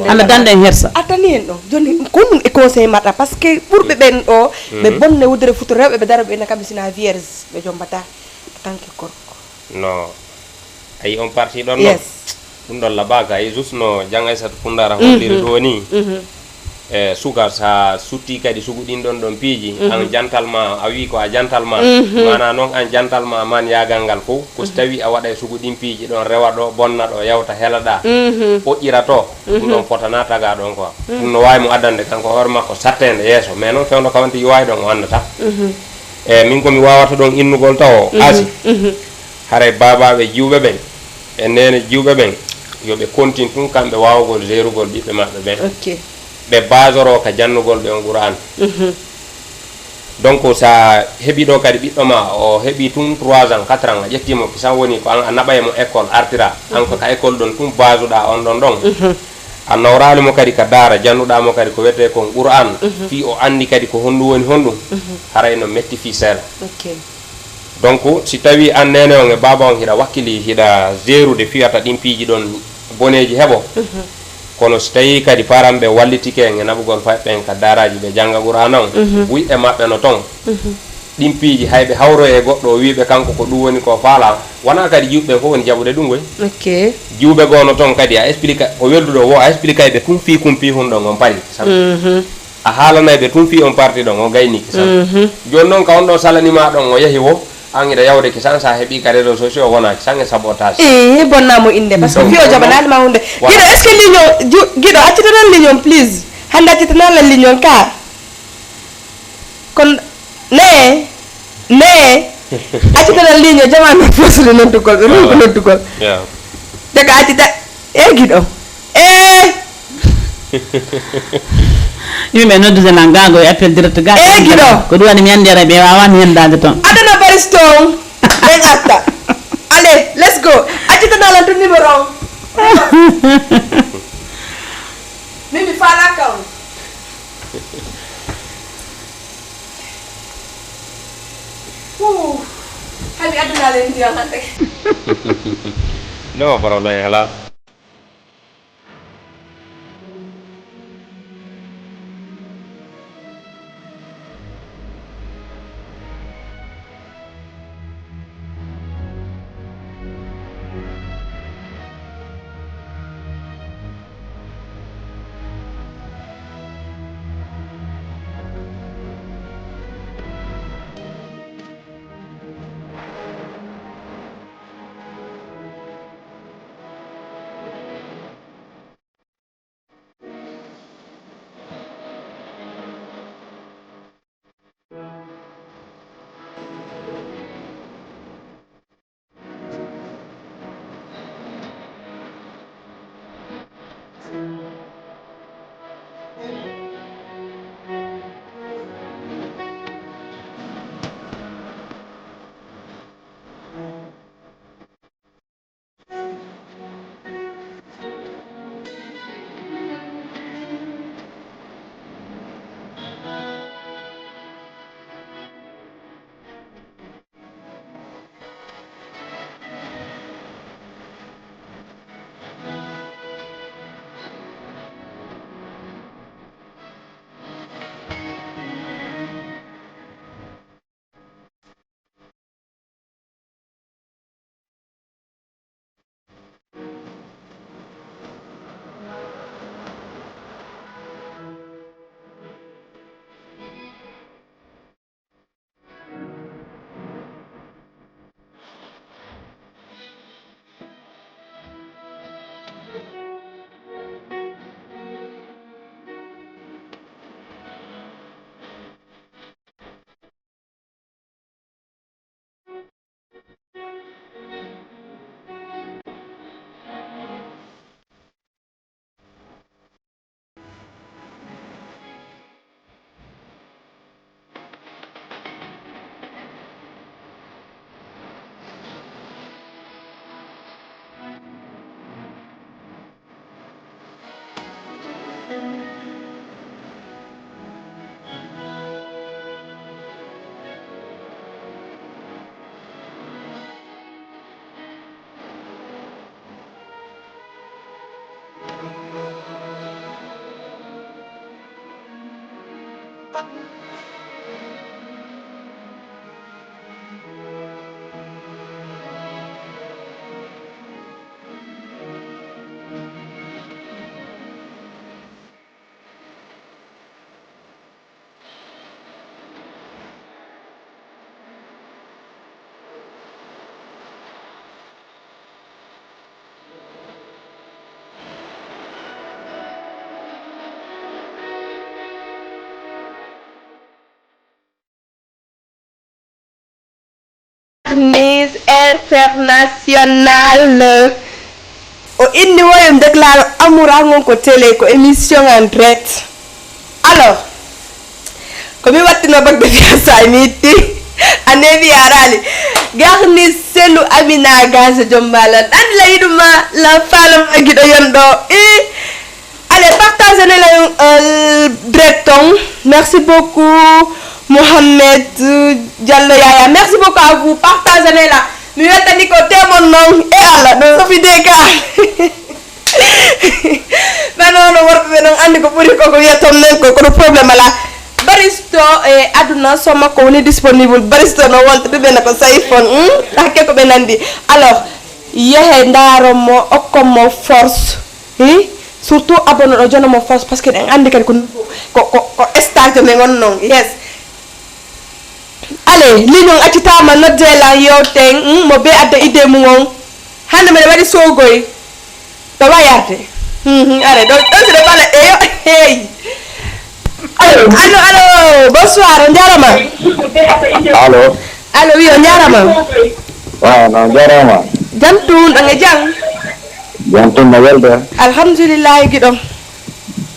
ana danda en hersa attani en ɗo joni ko ɗum e conseil maɗa par ce que ɓurɓe ɓen ɗo ɓe bonne wudere futu rewɓe ɓe dara ɓe na kamɓe sina vierge ɓe jombata tant que gorko no ayi on parti ɗon yes ɗum ɗon labaka ayi juste no jangay sat pundara holliri ɗo ni e suka sa sutti kadi sugu ɗin ɗon piiji an jantal ma a wi ko a jantal ma mana noon an jantal ma man yagal ngal fof ko so tawi a waɗa e sugu ɗin piiji ɗon rewa ɗo bonna ɗo yawta helaɗa ɓoƴƴira to ɗum ɗon fotana taga ɗon quoi ɗum no wawi mo addande kanko hoore makko sattede yeeso mais noon fewno kawanti yowawi ɗon o andata e min komi wawata ɗon innugol taw asi haray babaɓe jiwɓe ɓen e nene jiwɓe ɓen yoɓe continue tun kamɓe wawgol gérugol ɓiɓɓe maɓɓe ɓen ɓe basoro ka jannugol ɓe on Qur'an donc sa heeɓi ɗo kadi ɓiɗɗo ma o heeɓi tun 3 ans 4 ans a ƴettimo kisan woni ko an a naɓa mo école artira an ko ka école ɗon tun basuɗa on ɗon a nawralimo kadi ka daara jannuɗamo kadi ko wiyete kon Qur'an fi o andi kadi ko honndu woni honɗum haray no metti fi seeɗa donc si tawi an nene on e baba on hiɗa wakkili hiɗa gérude fiyata ɗin piiji ɗon boneji heɓo kono so tawi kadi param ɓe wallitike en e naɓugol faɓɓen ka daraji ɓe jangga Qur'an on wuyɓe maɓɓe no ton ɗin piiji hayɓe hawro e goɗɗo o wiɓe kanko ko ɗum woni ko faala wona kadi jiwɓe fof woni jaɓude ɗum goy jiwɓe gono ton kadi a explique o welduɗo wo a explique ɓe tum fi kumpi hun ɗon on pari a haalanay ɓe tum fi on parti ɗon o gayniki sam joni noon ka on ɗo salanima ɗon o yeehi wo an ida yawde kisan sa heeɓi ka réseaux sociaux wona kisan e sabotage bonnamo inde par ce que fiyo jaɓanalima hunde guiɗo est ce que lignon guiɗo accitanan lignon please hande accitanala lignon ka kon ne accitanan lignon jamano fosude noddugol ɓe runko noddugol te ko accita guiɗo yimɓe noddude nan gago e appel direct ga guiɗo ko ɗum waɗi mi andi ara ɓe wawani hendade toon adana baris ton ɓen atta allez let's go accitanalan to numéro min mi faala kaw hay mi addunalen ndiyam hande no problème ala Miss International o inni woyum déclare amour ngon ko télé ko émission en direct alors ko mi wattino bagde fiasa miti anebi arali garni selu Amina Gaza Jombala dan la yiduma la fala magido yondo allez partagez le directon merci beaucoup Mohamed Diallo Yaya merci beaucoup à vous partagez là mi wettani ko temon non e alla do sofi deka banono worbe non andi ko buri ko wiatom nen ko problème la baristo e aduna soma ko woni disponible baristo no wolta be na ko sayfon hakke ko be nandi alors yehe ndaro mo okkomo force surtout abono do jono mo force parce que den andi kan ko stage me ngon non yes. Allez, linon atitama nodela yoten mo be adda ide mu ngon hande me wadi sogoy to wayarte allez donc c'est de bala hey allo bonsoir njarama allo oui njarama no njarama jantun da nga jang jantun na welde alhamdulillah gidom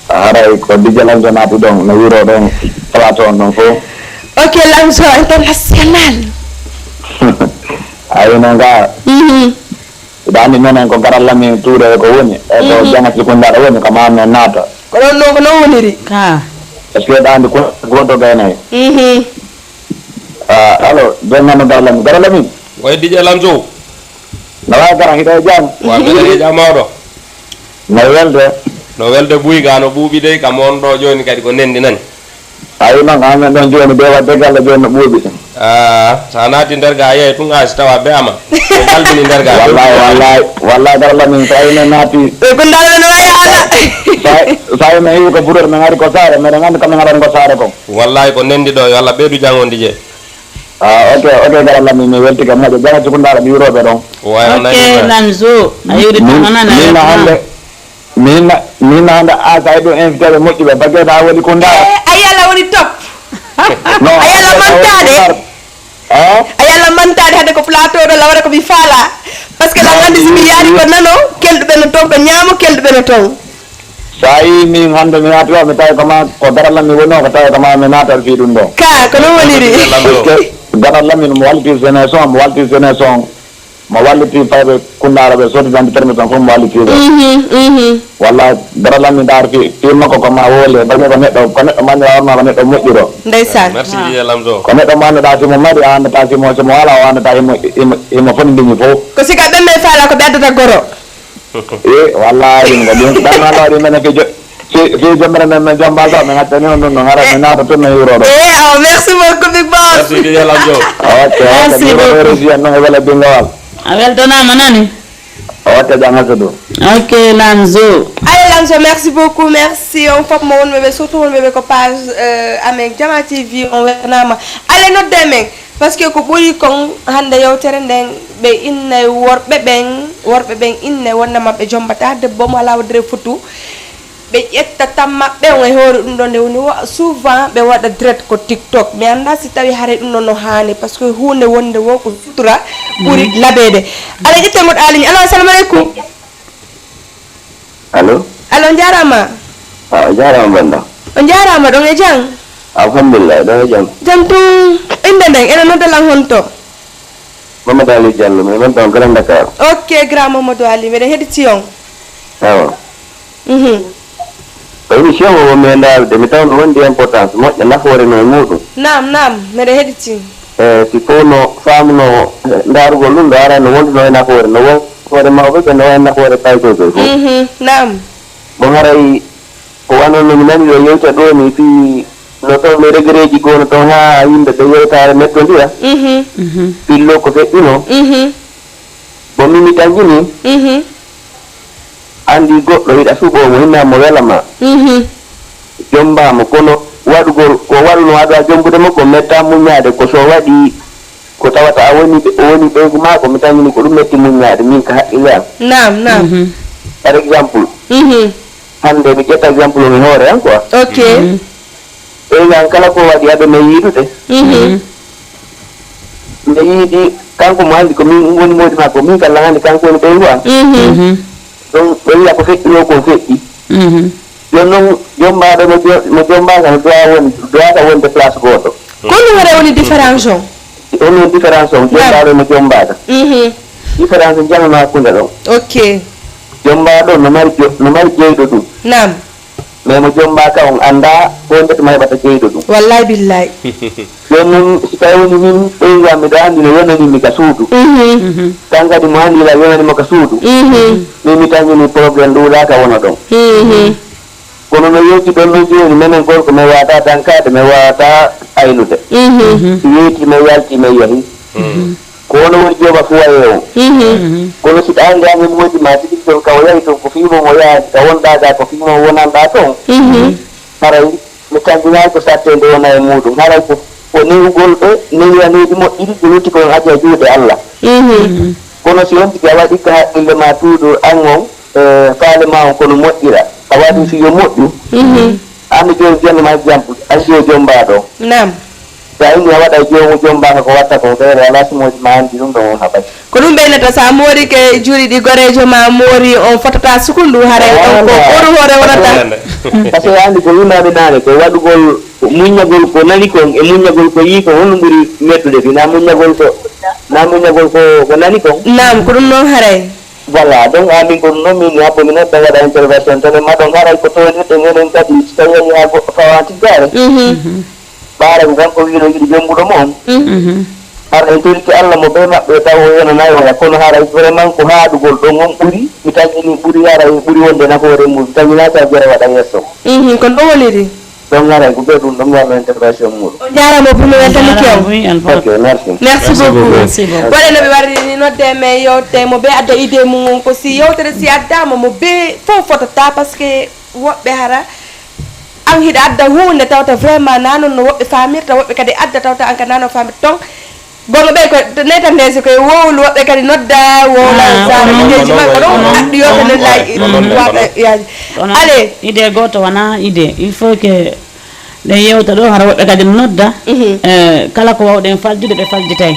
aray ko dijalam jonati don no wuro don platon don fo ok Lamzo international ayo nanga dani menen ko garalla mi toure ko woni e to jangati ko ndara woni kama men nata ko no woniri ka est ce que dandi ko goto gaynay allo don nano garalla mi way DJ Lamzo na wa garan hita jam wa be jamawdo no welde buy gano buubi de kam on do joni kadi ko nendi nani ayo non amen don joni be wadde galla joni buubi sa naati nder ga yey tun asi tawa be ama ko galbini nder ga wallahi garalla min tawne naati ko ndala no yala sai me yu ko buror me ngari ko sare me ngam kam ngaran ko sare ko wallahi ko nendi do yalla beedu jangondi je ok garalla min welti kam ngaje jangati ko ndara mi robe don ok Lamzo ayudi tanana na min hande asa do invité be moƴƴi be bagge da woni ko ndara ayala woni top ayala mantade hade ko plateau do lawre ko mi fala parce que la ngandi simi yaari ko nano keldu be no ton ko nyaamo keldu be no ton sai min hande mi naati wa mi tawi kama ko daralla mi wono ko tawi kama mi natal fi dum do ka ko no woniri daralla min mo walti génération ma walliti faybe kundara be soti dan terme tan fom walliti be walla daralla min dar fi makko ko ma wole bagge ko neddo man warma ko neddo moƴƴiro ndeysan merci DJ Lamzo ko neddo man da ci mo mari an ta ci mo wala wan ta mo fondi ni fo ko sika ben me fala ko beddata goro wallahi ngo dum dan na lawri men fi jomre men jombal do men atani non ngara men nata ton euro do merci beaucoup big boss merci DJ Lamzo merci beaucoup no wala dingawal aweltona manani ok jangaso ok Lamzo allez Lamzo merci beaucoup merci on fop mo won bébé surtout won bébé ko page avec Jama TV on wernama allez no deme parce que ko buri kon hande yewtere nden be inne worbe ben inne wonna mabbe jombata debbo mo ala wadre futu be ƴetta tam mabbe on e hoore dum don woni souvent be wada direct ko TikTok mi anda si tawi hare dum non no haani parce que hunde wonde wo ko sutura buri labede ala jette mod aliñ allo assalamu alaykum allo jarama jarama banda on jarama don e jang alhamdulillah do jam jantu inde nden ene nodalan honto Mamadou Ali Diallo mais man don Grand Dakar ok grand Mamadou Ali mede hediti on émission o mi ndaalde mi tawno wondi importance moƴƴa nafoore no muɗum nam mbeɗa heɗiti si fof no faamno ndaarugol ɗum ɗo ara no wonduno e nafoore no woore mawɓe ɓe no e nafoore paykoɓe fof nam bon haray ko wanono mi nani ɗo yewta ɗo ni fi no to mi regreji gono to ha yimɓe ɓe yewtare nettodira pillo ko feƴƴino bo mimi tanjini andi goɗɗo yiɗa suɓomo hinnamo welama jombamo kono waɗugol ko waɗuno waɗa jombude makko metta muñade ko so waɗi ko tawata o woni ɓeygu mako mi tanjini ko ɗum metti muñade min ka haqqille am nam par exemple hande mi ƴetta exemple mi hoore an quoi ok ɓeygan kala ko waɗi haɓe no yiidude nde yiidi kanko mo andi ko min woni moodi ma ko min kala hande kanko woni ɓeygu am donc ɓe wiya ko feƴƴino ko feƴƴi joni noon jombaɗo mo jombaga no doyata wonde place goto ko ɗum waɗa woni différence o on noon différence o jombaɗo mo jombaga différence janano hakkude ɗon ok jombaɗo no mari jeyɗo ɗum nam mais mo jombaka on anda ko ndetuma heɓata jeyɗo ɗum wallahi billahi joni noon si tawi woni min ɓeyga miɗo andi no yonanimi ka suudu kan kadi mo andila yonanimo ka suudu min mi tañini probléme ɗuuɗaka wona ɗon kono no yewti ɗon no joni minen gorko mi wawata dankade mi wawata aynude si weyti mi yalti mi yeehi ko wono woni jooɓa fo waye o kono si ɗa andi ami moƴƴi ma tigi toon kawo yahi toon ko fimo mo yaadi ka wonɗaga ko fimo wonanɗa toon haray mi tanjinaki ko sattede wona e muɗum haray ko newugol ɓe newiyaneji moƴƴiɗi ɗi lutti koon aji e juuɗe allah kono si on tigi a waɗi ka haqqille ma tuuɗo an on faale ma on kono moƴƴira a waɗi so yo moƴƴu andi joni jonnoma exemple andi o jombaɗo nam sa inni a waɗa jomum jombaka ko watta ko feere ala simoji ma andi ɗum ɗon on haɓay ko ɗum ɓeynata sa moori ke juuɗe ɗi gorejo ma moori on fotata sukundu haray on ko ɓoru hoore wonata par ce que andi ko wimaɓe nane ko waɗugol muññagol ko nani kon e muññagol ko yii kon honno ɓuuri meddude fi na muññagol ko nani kon nam ko ɗum noon haray voilà donc amin ko ɗum noon min happo mi neɗɗo waɗa intervention tene maɗon haray ko toñirɗe enen kadi so tawi yahi ha goɗɗo fawantiggare ɓaara ko kanko wiino yiɗi jombuɗo mo on har en toriti allah mo ɓe maɓɓe taw o yonanayi oya kono haray vraiment ko haaɗugol ɗon on ɓuuri mi tañini ɓuuri haray ɓuuri wonde nafoore mum mi tañina sa jere waɗa yesso kono ɗo woniri donc haray ko ɓe ɗum ɗum warno intervention muɗum on jarama pour mi weltani kew ok merci merci beaucoup waɗe no ɓe warini nodde mais yewte mo ɓe adda idée mum ko si yewtere si addama mo ɓe fof fotata par ce que woɓɓe hara an hiɗa adda hunde tawta vraiment nanon no woɓɓe famirta woɓɓe kadi adda tawta an ka nanon famirta donc bono ɓe ko netandesi koye wowlu woɓɓe kadi nodda wowla sadeji ma ko ɗon addi yewtene lay waɗa yaaji allez idée goto wona idée il faut que ɗen yewta ɗo hara woɓɓe kadi nodda kala ko wawɗen faljude ɓe faljitay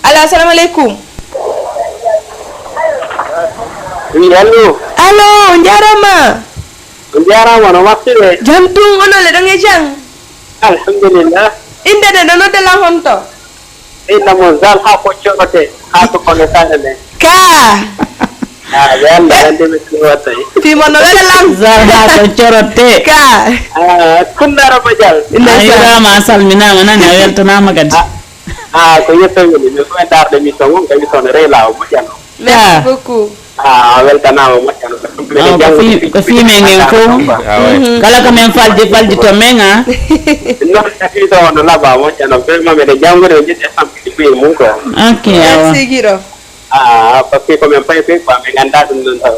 alo assalamu aleykum oui allo jarama jarama no martire jam tum onole ɗon e jang alhamdulillah inde de ɗo noddelan honto innamo zal ha ɓoccorote ha to kono sane men ka ɓe anda andemi ko wattay fimo no weɗelam zal ha ko corote ka kundara badial a yurama a salminama nani a weltanama kadi ko yettogoni mi fo e darde émission mum émission ne reylawo moƴƴano merci beaucoup weltanama moƴƴano ko fimen gen fof kala ko men falji to men a noon émission o no laaɓa moƴƴano vraiment mbiɗe janggude o jiɗɗe sampiti ɓiye mum ko ok awa merci guiɗo par ce que komin payi ɓe quoi ɓe ganda ɗum ɗon taw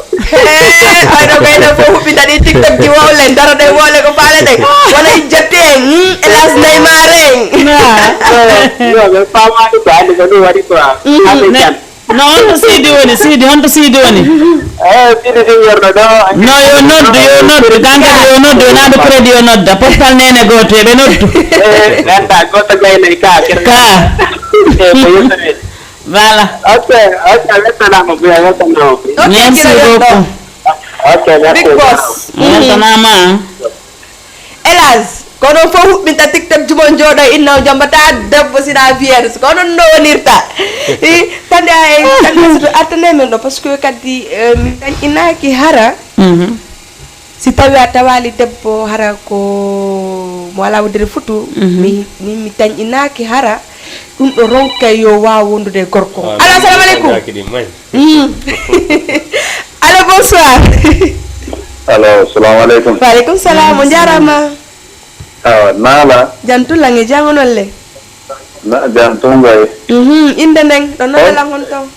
ayɗo kayno fof huɓɓita ɗi tiktok ji wowlen daro ɗe wole ko faale ɗe wona jatti en hélas neymar en non ɓe famani ko andi ko ɗum waɗi quoi haɓe jan no honto siidi woni sidi sidi yorno ɗo no yo noddu kankadi yo noddu yonaɗo crédit yo nodda postal nene goto ɓe noddu ganda goto gaynayi ka ka ko yettami voilà ok weltanama buya weltanama merci beaucoup ok merci big boss weltanama hélas kono fof huɓɓinta tiktok jumon jooɗo innaw jambata debbo sina vierge ko onon no wonirta tande tande attane men ɗo par ce que kadi min dañƴinaki hara si tawi a tawali debbo hara ko mo wala woddere futu mi dañƴinaki hara ɗum ɗo ronkay yo wawa wondude gorko alo assalamu aleykum allo bonsoir allo salamu aleykum waaleykum salam o jarama Nala. Jantulange jangonolle. Na jantungay. Inde ndeng ɗo noon langon to.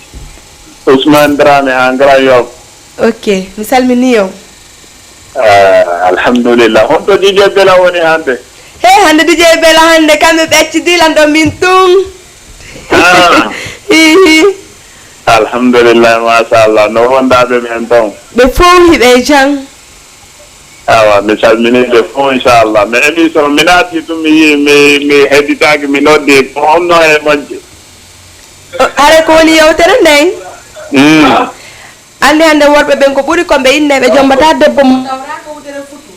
Ousmane Dramé Angara Yoff. Ok, mi salmini on. Alhamdulillah. Honto DJ Bella woni hande. Hey, hande DJ Bella hande kamɓe ɓeccidilan ɗo min tun. Hihi. Alhamdulillah, machallah. No wondaɓe men ton. Ɓe fof hiɓe jang. Awa, mi salmini ɓe fof inchallah. Mais émission mi naati tum mi yi mi hedditaki mi noddi ko honno e moƴƴi. Hare ko woni yewtere nden. Andi hande worɓe ɓen ko ɓuri komɓe inneɓe jombata debbo mo tawraka wudere futu.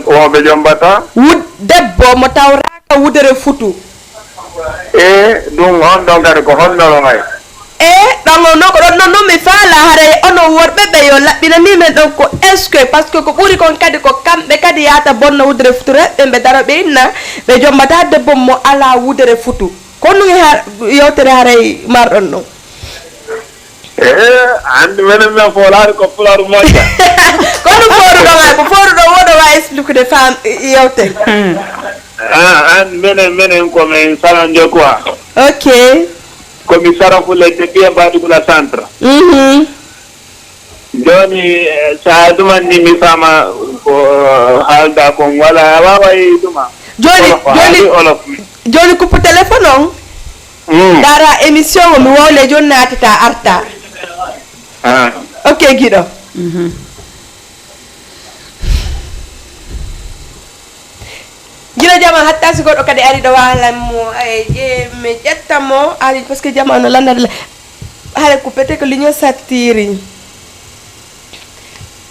Woɓe jombata? Debbo mo tawraka wudere futu. Ɗum on ɗon kadi ko honnoro ngay. ɗon no ko ɗon non mi faala hare ono worɓe ɓe yo laɓɓinani men ɗon ko est ce que par ce que ko ɓuri kon kadi ko kamɓe kadi yahata bonna wudere futu reɓɓe ɓe daro ɓe inna ɓe jombata debbo mo ala wudere futu ko ɗum yewtere haray marɗon ɗon. Andi menen men foolari ko pularu moƴƴa. ko ɗum fooruɗon ko fooruɗo woɗo wawi expliquede fam yewtere. Andi menen komin saranjo quoi. Ok. Komi sarafulle ɓiye mbaɗugula centre. Joni sa ɗumanni mi fama ko haalda kon wala wawayi ɗuma. joni coupe téléphone on. dara émission o mi wowle joni natata arta. Ok giɗo. Gila jama hatta si goɗɗo kadi ari ɗo walanmo mi ƴettamo ari par ce que jama no landade haare ko peut être que l'union sattiri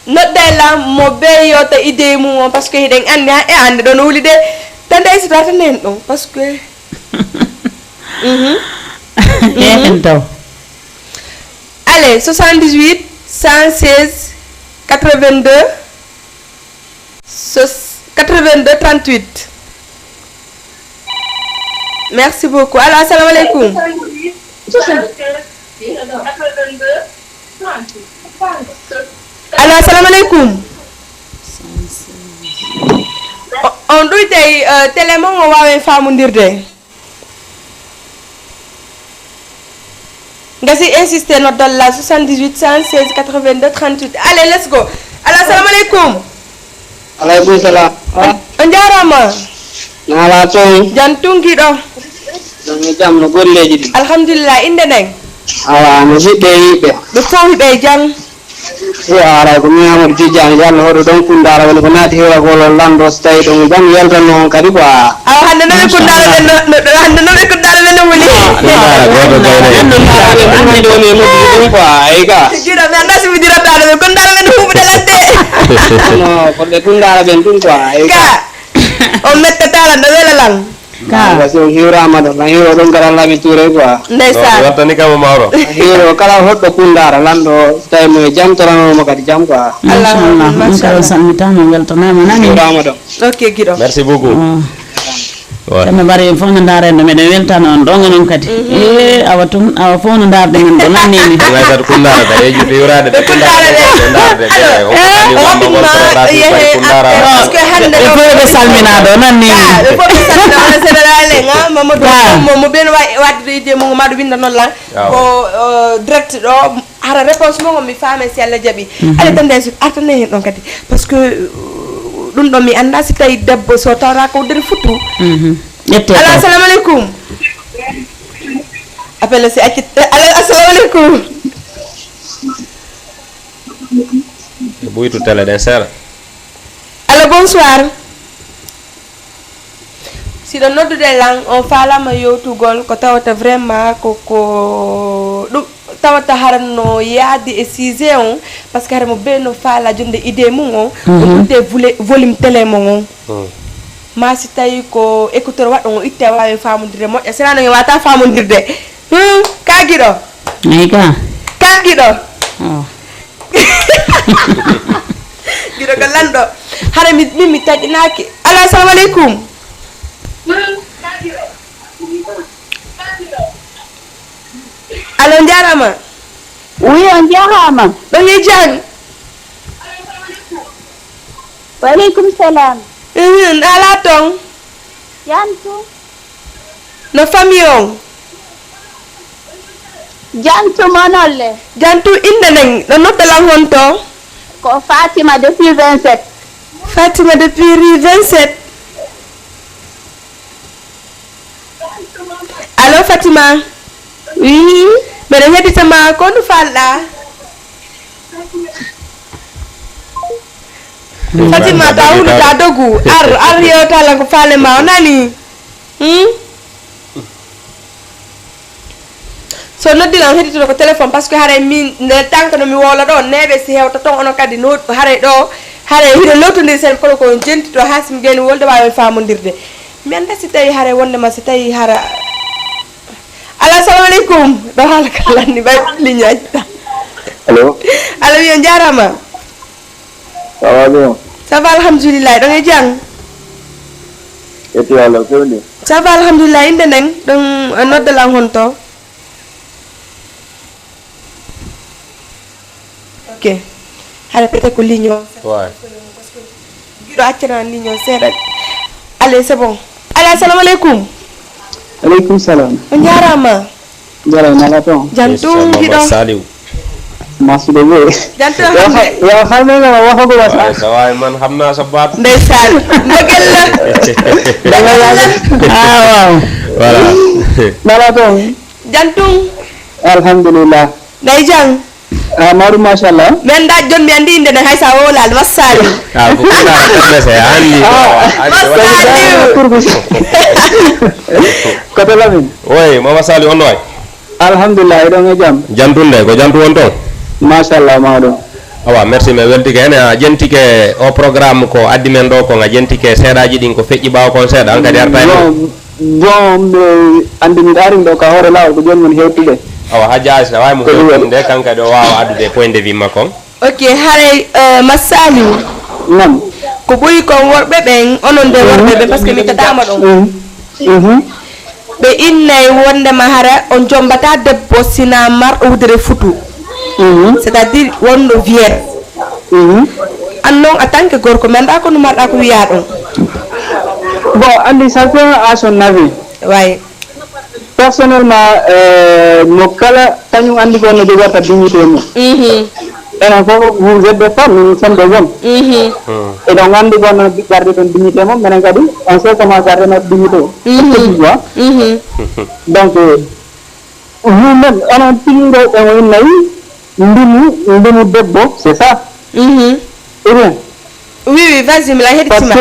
noddayla mo be yota idée mum on par ce que hiɗen andi ha ande ɗo no wuli de tande so tata nen ɗon par ce que taw allez 78 116 82 82 38. Merci beaucoup. Alors, assalamu alaikum. Alors, assalamu alaikum. On doit tellement on va une femme dire de. Gasi insister notre dollar 78 116 82 38. Allez, let's go. Alors, assalamu alaikum. Alaikum salam. On jarama. Nala toy. Jantung kido. Ngi jam no golleji di. Alhamdulillah inde neng. Awa no jidde yibe. Be fo be jang. Ara ko mi amul tijani yalla hodo don kundara wala ko nati hewa ko lando stay don jam yalta non kadi quoi. Aw hande no kundara hande no kundara no wuli. Ande do ni mo quoi ay ga. Jira me anda si vidira tare kundara men fu de latte. No ko de kundara ben tun quoi ay ga. On mette tala no wela lang. Ka so hira ma do la hiro don kala la mi ture quoi. Ndeysa. Warta ni kam mawro. Hiro kala hoddo kundara lando stay mo jam torano mo kadi jam quoi. Allah mashallah salmitama weltanama nani Hira ma do. Ok gido. Merci beaucoup. kamɓe mbari fof no dareno meɗen weltano on ɗonga noon kadi awa tum awa fof no darde men ɗo nannini gat kundara da yeju de yurade de kundara parce que hande e fof ɓe salminaɗo nannini e fof ɓe salminaɗo sénégal nga mamadou mo ben wadde idée mo maɗo winda noon lan ko direct ɗo hara réponse mo mi faame si Allah jaaɓi ala tan den artane hen ɗon kadi par ce que ɗum ɗo mi anda si tawi debbo so tawra ko wudere futtu ƴette alo assalamu aleykum appelle si accit alo assalamu aleykum buytu télé den sera allo bonsoir siɗo noddude lan on falama yewtugol ko tawata vraiment koko ɗum tawata harano yaadi e sujet on par ce que haramo be no faala jonde idée mum on ko ɗumde volume télé mon on ma si tawi ko écouteur waɗɗo o itte wawi famodirde moƴƴa sinano e wata famodirde kaguiɗo eyi ka kaguiɗo guiɗo ko lanɗo hara min mi taƴinaki alo assalamu aleykum alo jarama oui on jarama ɗon e jang waleykum salam ala tong Jantu. no famille on Jantu monolle. jantu inde neng no noddalan honto Ko Fatima depuis 27. Fatima depuis rue 27 allo Fatima Oui. mbeɗa heɗitama ko ndu falɗa Fatima ta huɗuta dogu ar yewtala ko falema o nani so noddilam heɗitoto ko téléphone par ce que haray min nde tanka no mi wowla ɗo neɓe si hewta ton ono kadi no haray ɗo haray hiɗo lowtodir sen kono ko jentito ha simi geni wolde wawi famodirde mi anda si tawi haray wondema si tawi hara assalamu aleykum ɗo haala kallanni ɓay liñaji ta allo ala wiyo jarama ça va bien ça va alhamdulillah ɗon e jang yetti Allah fewni ça va alhamdulillah inde nden ɗon noddalan honto ok haɗa peut-être ko ligne o Ouais. giɗo accana ligne o seeɗa allez c'est bon ala assalamu aleykum aleykum salam on jarama jara nala toon jantum giɗo Saliou. masude ɓe jantum yo halmenama wahogo wasa sa wawi man xam naa sa baat. ndeysan mbogel la waaw Voilà. nala toon jantum alhamdulillah ndey jang maɗum machallah men da jon mi andi inde ne hay sa wolal wassali Ah, ko kuna terne se andi. koto lamin Oui, Mama Sali on way. alhamdulillah eɗon e jaam Jantunde ko jantu won ton. machallah mawɗum Awa, merci me weltike ene a jentike o programme ko addi men ɗo ko a jentike seeɗaji ɗin ko feƴƴi ɓawa kon seeɗa an kadi arta hen. bon ɓe andi mi ɗarin ɗo ka hoore lawol ko joni mon hewtude Awa ha jaasi na wawi mo hewtude kanka ɗo wawa addude point de vue makko. ok haray massali nam ko ɓuri kon worɓe ɓen onon de worɓe ɓe par ce que mi tatama ɗon ɓe innay wondema hara on jombata debbo sina marɗo wudere futu c'est à dire wonɗo vierge an noon en tant que gorko mi anda ko no marɗa ko wiya ɗon bon andi chacun a son avis way personnellement mo kala kañum andi ko no jogorta dignité mum enen fof vous êtes des femmes nous sommes des hommes eɗon andi kono garde ɗon dignité mum minen kadi on sait comment garde notre dignité donc vous-même onon tiniɗo ɓen o innayi ndimu debbo c'est ça ou bien oui oui vas-y mi la heɗitima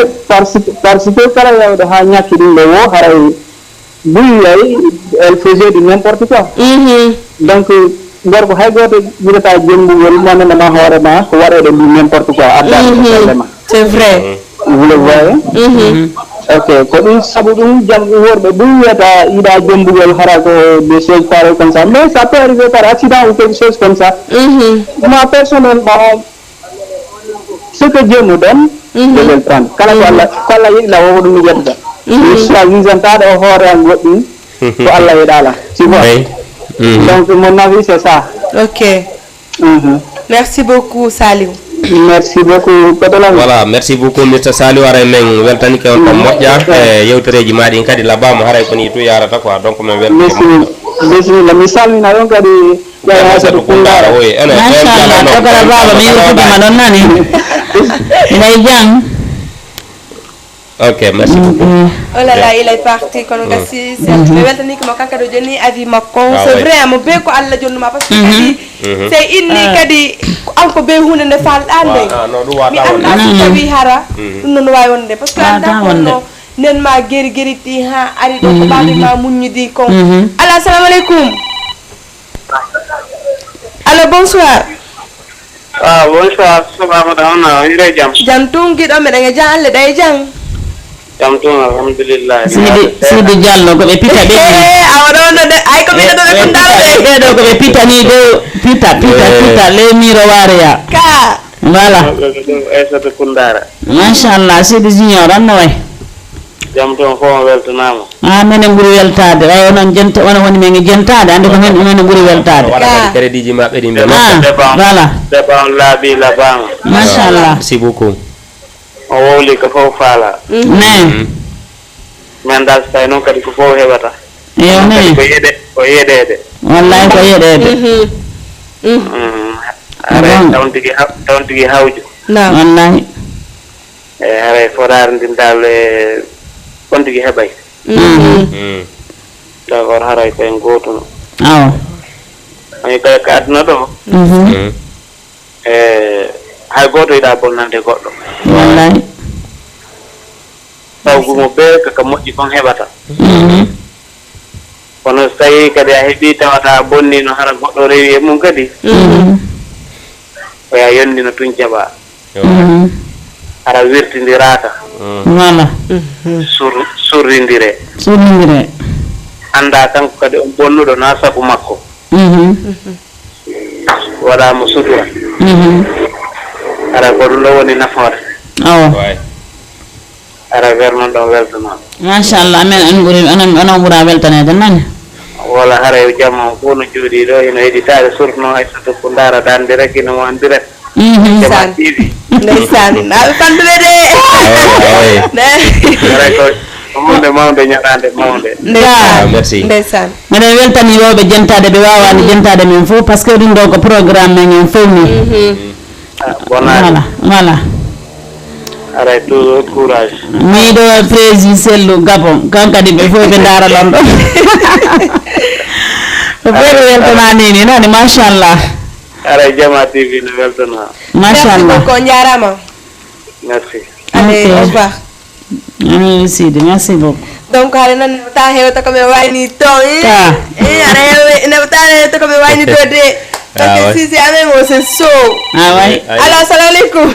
parce que kala yawde ha ñakki ɗum ɗo wo haray buyyay elle faisait du n'importe quoi donc gorko hay goto jiɗata jembugol wonanama hoorema ko waɗede du n'importe quoi addama c'est vrai vous le voyez ok ko ɗum saabu ɗum jam worɓe ɗum wiyata yiɗa jembugol hara ko des choses pareilles comme ça mais ça peut arriver par accident ou quelque chose comme ça moi personnellement ce que Dieu nous donne je vais le prendre kala ko Allah yiɗi la woko ɗum mi ƴettata mi choisissantade o hoore an goɗɗum ko Allah yiɗala tu vois donc mon avis c'est ça ok merci beaucoup Saliou merci beaucoup kotolam Voilà, merci beaucoup Mr Saliou aray men weltanike on ko moƴƴa e yewtereji maɗi kadi labama haray ko ni tu yarata quoi donc men weltanike bisimilla mi salmina ɗon kadi Aissatou Koundara oui ene machallah togora baba mi yewtudima ɗon nani inay jang ok merci beaucoup oh là là il est parti kono gasi mi weltanike mo kanka ɗo joni avis makko c'est vrai mo be ko Allah jonnuma par ce que kadi c'est inni kadi an ko be hunde nde falɗa nde mi anda so tawi hara ɗum noon wawi wonde par ce que anda konno nden ma gueri gueriti ha ari ɗo ko baɓe ma muññidi kon ala assalamu aleykum allo bonsoir bonsoir sobamada on ire jam jam tungiɗo meɗen e jan Allah ɗa e jang jam tun alhamdulillah Sidi Diallo ko ɓe pita ɓe awaɗa wonno de ay ko mbiɗa ɗo ɓe kundala de ɓeɗo ko ɓe pitani ɗo pita lemiro wareya ka voilà Aissatou Koundara machallah Sidi Junior anno way jam tun fo weltanama minen ɓuuri weltade way onon jenta ona woni men jentade ande ko minen ɓuuri weltade waɗa crédit ji maɓɓe ɗin ɓe voilà deba on laabi labama machallah merci beaucoup o wowli ko fof faala ne min dal so tawi noon kadi ko fof heɓata yo ne ko yeɗede wallahi ko yeɗede haray tawn tigi hawju wallahi eyi haray fotaare ndin dal on tigi heɓay d'accord haray koyen gootuno awa ami kay ko aduna ɗo hay gooto yiɗa bonnande goɗɗo wallahi sawgumo ɓe koko moƴƴi kon heɓata kono so tawi kadi a heeɓi tawata bonnino hara goɗɗo rewi e mum kadi oya yondino tun jaɓa hara wirtidiraka voilà surrindire anda kanko kadi on bonnuɗo na sabu makko waɗamo sutura hara ko ɗum ɗo woni nafoore awa hara wer noon ɗon weltanama machallah amen an ɓuuri onon ɓuura weltanede nani wala hara e jamma fof no jooɗi ɗo eno heɗitade surtout noon Aissatou ko daara dande rek ino mo andi rek Jama TV ndeysan naaɓe fanduɓe de haray ko hunde mawde ñaɗande mawde merci ndeysan miɗen weltani wawɓe jentade ɓe wawani jentade men fof par ce que ɗum ɗo ko programme men en fewni voilà haray toujours courage miɗo prési sellu gabon kan kadi ɓe fof ɓe daara ɗon ɗo ɓe fof ɓe weltananini nani machallah haray Jama TV no weltana machallah ko jarama merci allez au revoir ami Sidi merci beaucoup donc haɗa nan ta hewta koɓe wayni to aɗa hewe neɓta hewta koɓe wayni to de parce que si amen o c'est chaud way allo assalamu aleykum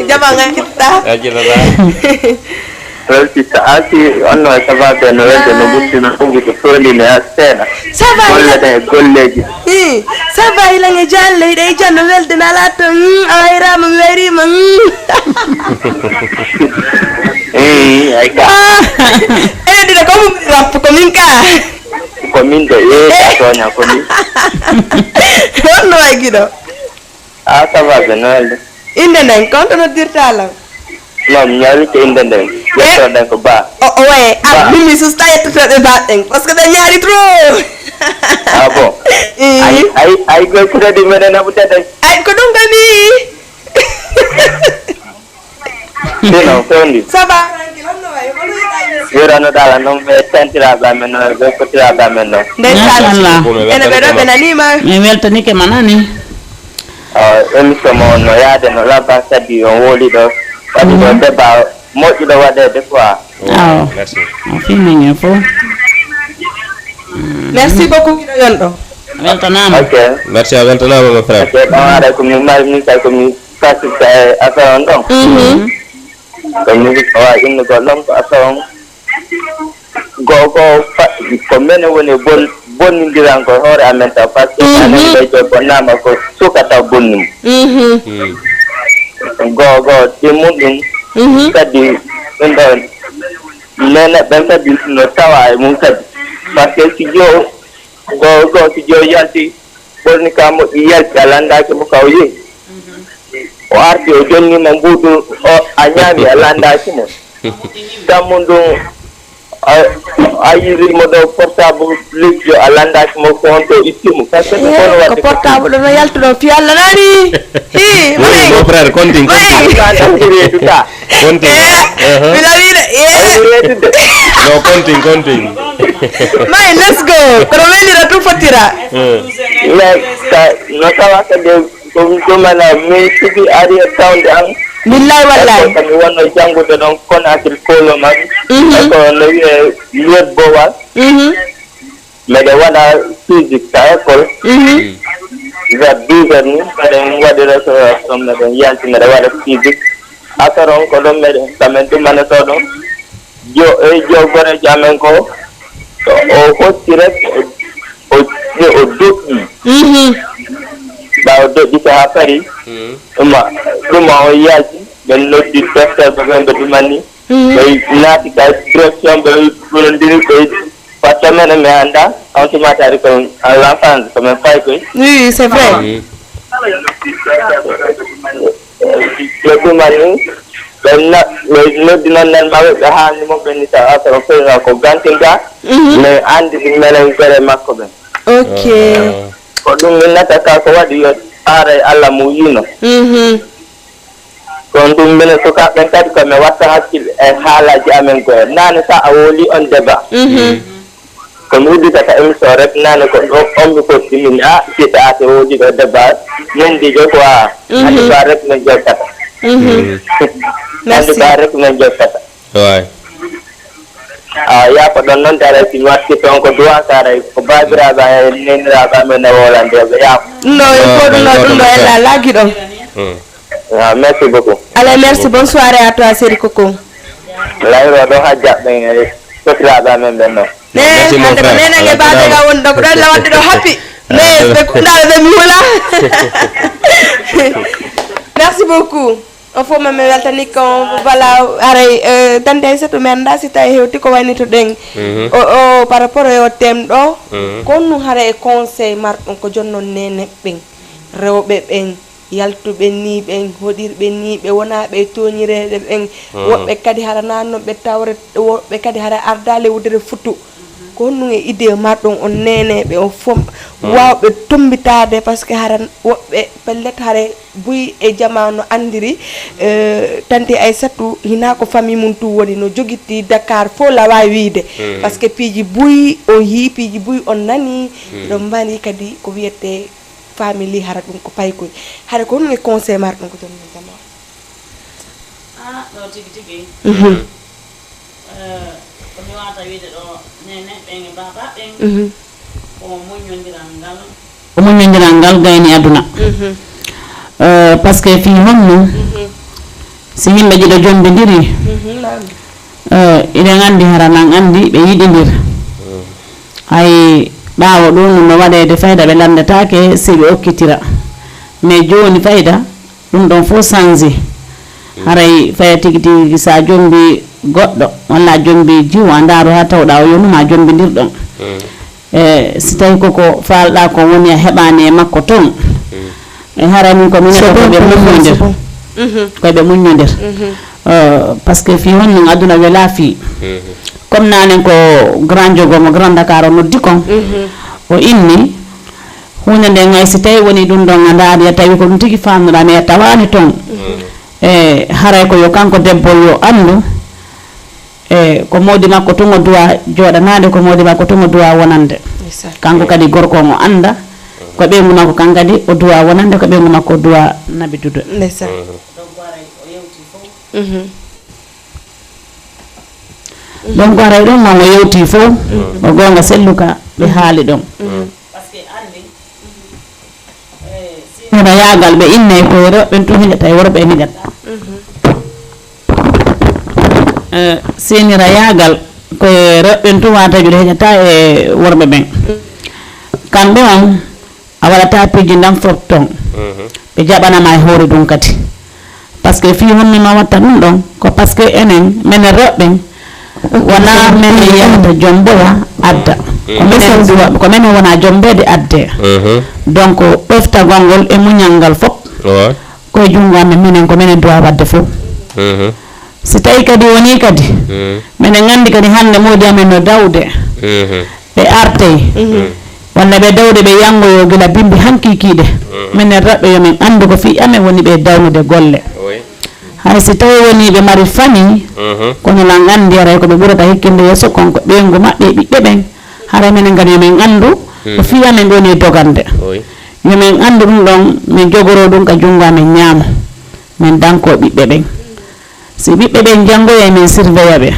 jama gakitta weltita asi onno ça va ɓe no welde no ɓurtino ɗum ko sohline ha seeɗa golleɗen e golleji ça va ilange jan leyɗe e jan no welde na ala to a wayrama mi wayrima ay ka ene ɗiɗa ko mum rap komin ka komin de ka toña komin wonno way guiɗo ça va ɓe no welde inde nden konto noddirtalam non mi ñaawike inde nden yettoɗen ko ba o waye mimi susta yettotoɓe baɗɗen par ce que ɓe ñaari trop bon ay goy kuɗaɗi meɗen heɓuteɗen ay ko ɗum gami sinon fewndi ça va tranquille honno way hono yiɗa wiranoɗala noon ɓe tentiraɓe amen noon ɓe kotiraɓe amen noon machallah ene ɓe ɗo ɓe nanima mi weltanike ma nani émission mo no yaade no labba kadi on wooli ɗo waɗi ɗo débat moƴƴuɗo waɗede quoi aw o fimini fof merci beaucoup guiɗo yonɗo weltanama ok merci a weltanama mon frère ok ɓamaɗa komi mari min kay komi participe e affaire on ɗon komi wawa innugol ɗon ko affaire on gogo ko mene woni bonnidiranko hoore amen taw par ce que anen ɓeyjo bonnama ko suka taw bonnimo gogo ɗimmum ɗum kadi ɗum ɗon nene ɓen kadi no tawa e mum kadi par ce que si jo gogo si jo yalti ɓolni ka moƴƴi yalti a landaki mo kaw yehi o arti o jonnima mbuuɗu o a ñaami a landaki mo tammum ɗum a yirimo ɗo portable ligjo a landaki mo ko on ɗo ittimo par ce que kono ko wadde portable no yaltuɗo fi Allah nani mon frère continue reedu ta mina wiɗa reedude no continue may let's go kono welira tout fotira mais no tawa kadi ɗumana min sigi ari e tawde an billahi wallahi kami wonno janngude ɗon Conakry kolo man eko no wiye liet bowal mbeɗe waɗa physique ta école vers 12 heures ni mbeɗen waɗi restauration mbeɗen yanti mbeɗe waɗa physique affaire on ko ɗon mbeɗen kamen ɗumanoto ɗon jogorejo amen ko to o hotti rek o doƴƴi ɓawa doƴƴita ha paari ɗuma o yalti ɓe noddi docteur ɓe ɓen ɓe ɗumanni ɓe naati ka direction ɓe ɓolodiri koye patta mene mi anda on tumatari ko l'enfance komin fay koye oui c'est vrai ɓe ɗumanni ɓe noddinon nen maɓe ɓe haalni mo ɓe ni tawa kono foyga ko gantinga mais andi ɗum menen gere makko ɓen ok ko ɗum min natata ko waɗi yo aaray Allah mo yino kon ɗum minen sukaɓe kadi komi watta hakkille e haalaji amen goye nane sa a wooli on débat komi udditata émission rek nane ko ommi ko timini a siɗa ate woodi ɗo débat min ndijo ko a andi ba rek min jokkata andi ba rek min jokkata way yaako ɗon noon dara si watti toon ko duwakaray ko babiraɓe e neniraɓe amen e wolandeɓe yaako no il faut ɗum ɗo ella laagui ɗon merci beaucoup allez merci bonne soirée à toi séri Coco layro ɗo ha jaɓɓen e sotiraɓe amen ɓen noon hande ko nenange badega woni ɗo ko ɗon lawadde ɗo happi mais ɓe kuɗɗaɓe ɓe mi hula merci beaucoup on fof mami weltani ko voilà aray tante Aissatou mi anda si tawi hewti ko waynito ɗen o par rapport e o thème ɗo kon nu hara e conseil marɗum ko jonnon nene ɓen rewɓe ɓen yaltuɓe ni ɓen hoɗirɓe ni ɓe wonaɓe toñireɗe ɓen woɓɓe kadi hara nannoɓe tawre woɓɓe kadi hara ardale wudere futu ko honɗum e idée marɗum on neneɓe o fom wawɓe tombitade par ce que hara woɓɓe pellet hare buy e jamanu andiri tante Aissatou hina ko famille mum tu woni no joguiti Dakar fo la wawi wiide par ce que piiji buy o yi piiji buy on nani ɗo mbani kadi ko wiyete famille hara ɗum ko paykoy hara ko honɗum e conseil marɗum ko joni jama ɗo tigi tigi komi wawata wiide ɗo nene ɓen e baba ɓen ko muñodiral ngal gayni aduna par ce que fi honno si yimɓe jiɗo jondidiri iɗen andi hara nan andi ɓe yiɗidir hay ɓaawo ɗum no waɗede fayda ɓe landetake si ɓe okkitira mais joni fayda ɗum ɗon fof change haray faya tigi tigi sa jombi goɗɗo walla jombi jiwa ndaaro ha tawɗa o yonuma jombidirɗon si tawi koko falɗa ko woni a heɓani e makko toon e hara min ko minen koɓe muñodir koɓe muñodir par ce que fi honno aduna wela fi comme nanen ko grand jogomo grand Dakar o noddi kon o inni hunde nde ngay si tawi woni ɗum ɗon a ndaari tawi ko ɗum tigi famnuɗa mais tawani toon e haray ko yo kanko debbo yo andu e ko modi makko tun o duwa joɗanade ko modi makko tun o duwa wonande kanko kadi gorko o anda ko ɓeygu makko kan kadi o duwa wonande ko ɓeygu makko o duwa nabidude donc aray ɗon ma o yewti fof o gonga selluka ɓe haali ɗon ina yagal ɓe inne koye rewɓen tun hiƴata e worɓe en hiƴata senira yagal koye rewɓen tun wata juɗe heƴata e worɓe ɓen kamɓe on a waɗata piiji ndam fof ton ɓe jaɓanama e hoore ɗum kadi par ce que fi honnima watta ɗum ɗon ko par ce que enen minen rewɓen wona minen yahata jomboya adda ko minen wona jombede adde donc ɓeftagol ngol e muñal ngal fof koye junngo amen minen ko minen duwa wadde fof si tawi kadi woni kadi minen gandi kadi hande modi amen no dawde ɓe artey walla ɓe dawde ɓe yangoyo gila bimbi hankikiɗe minen rewɓe yomin andu ko fi amen woni ɓe dawnude golle hay si tawi woni ɓe mari famille kono lan andi aray koɓe ɓurata hikkinde yesso konko ɓeygu maɓɓe ɓiɓɓe ɓen hara minen kadi yomin andu ko fi amen ɗoni dogande yomin andu ɗum ɗon min jogoro ɗum ka junngo amen ñaamo min danko ɓiɓɓe ɓen si ɓiɓɓe ɓen janngoya min surveilla ɓe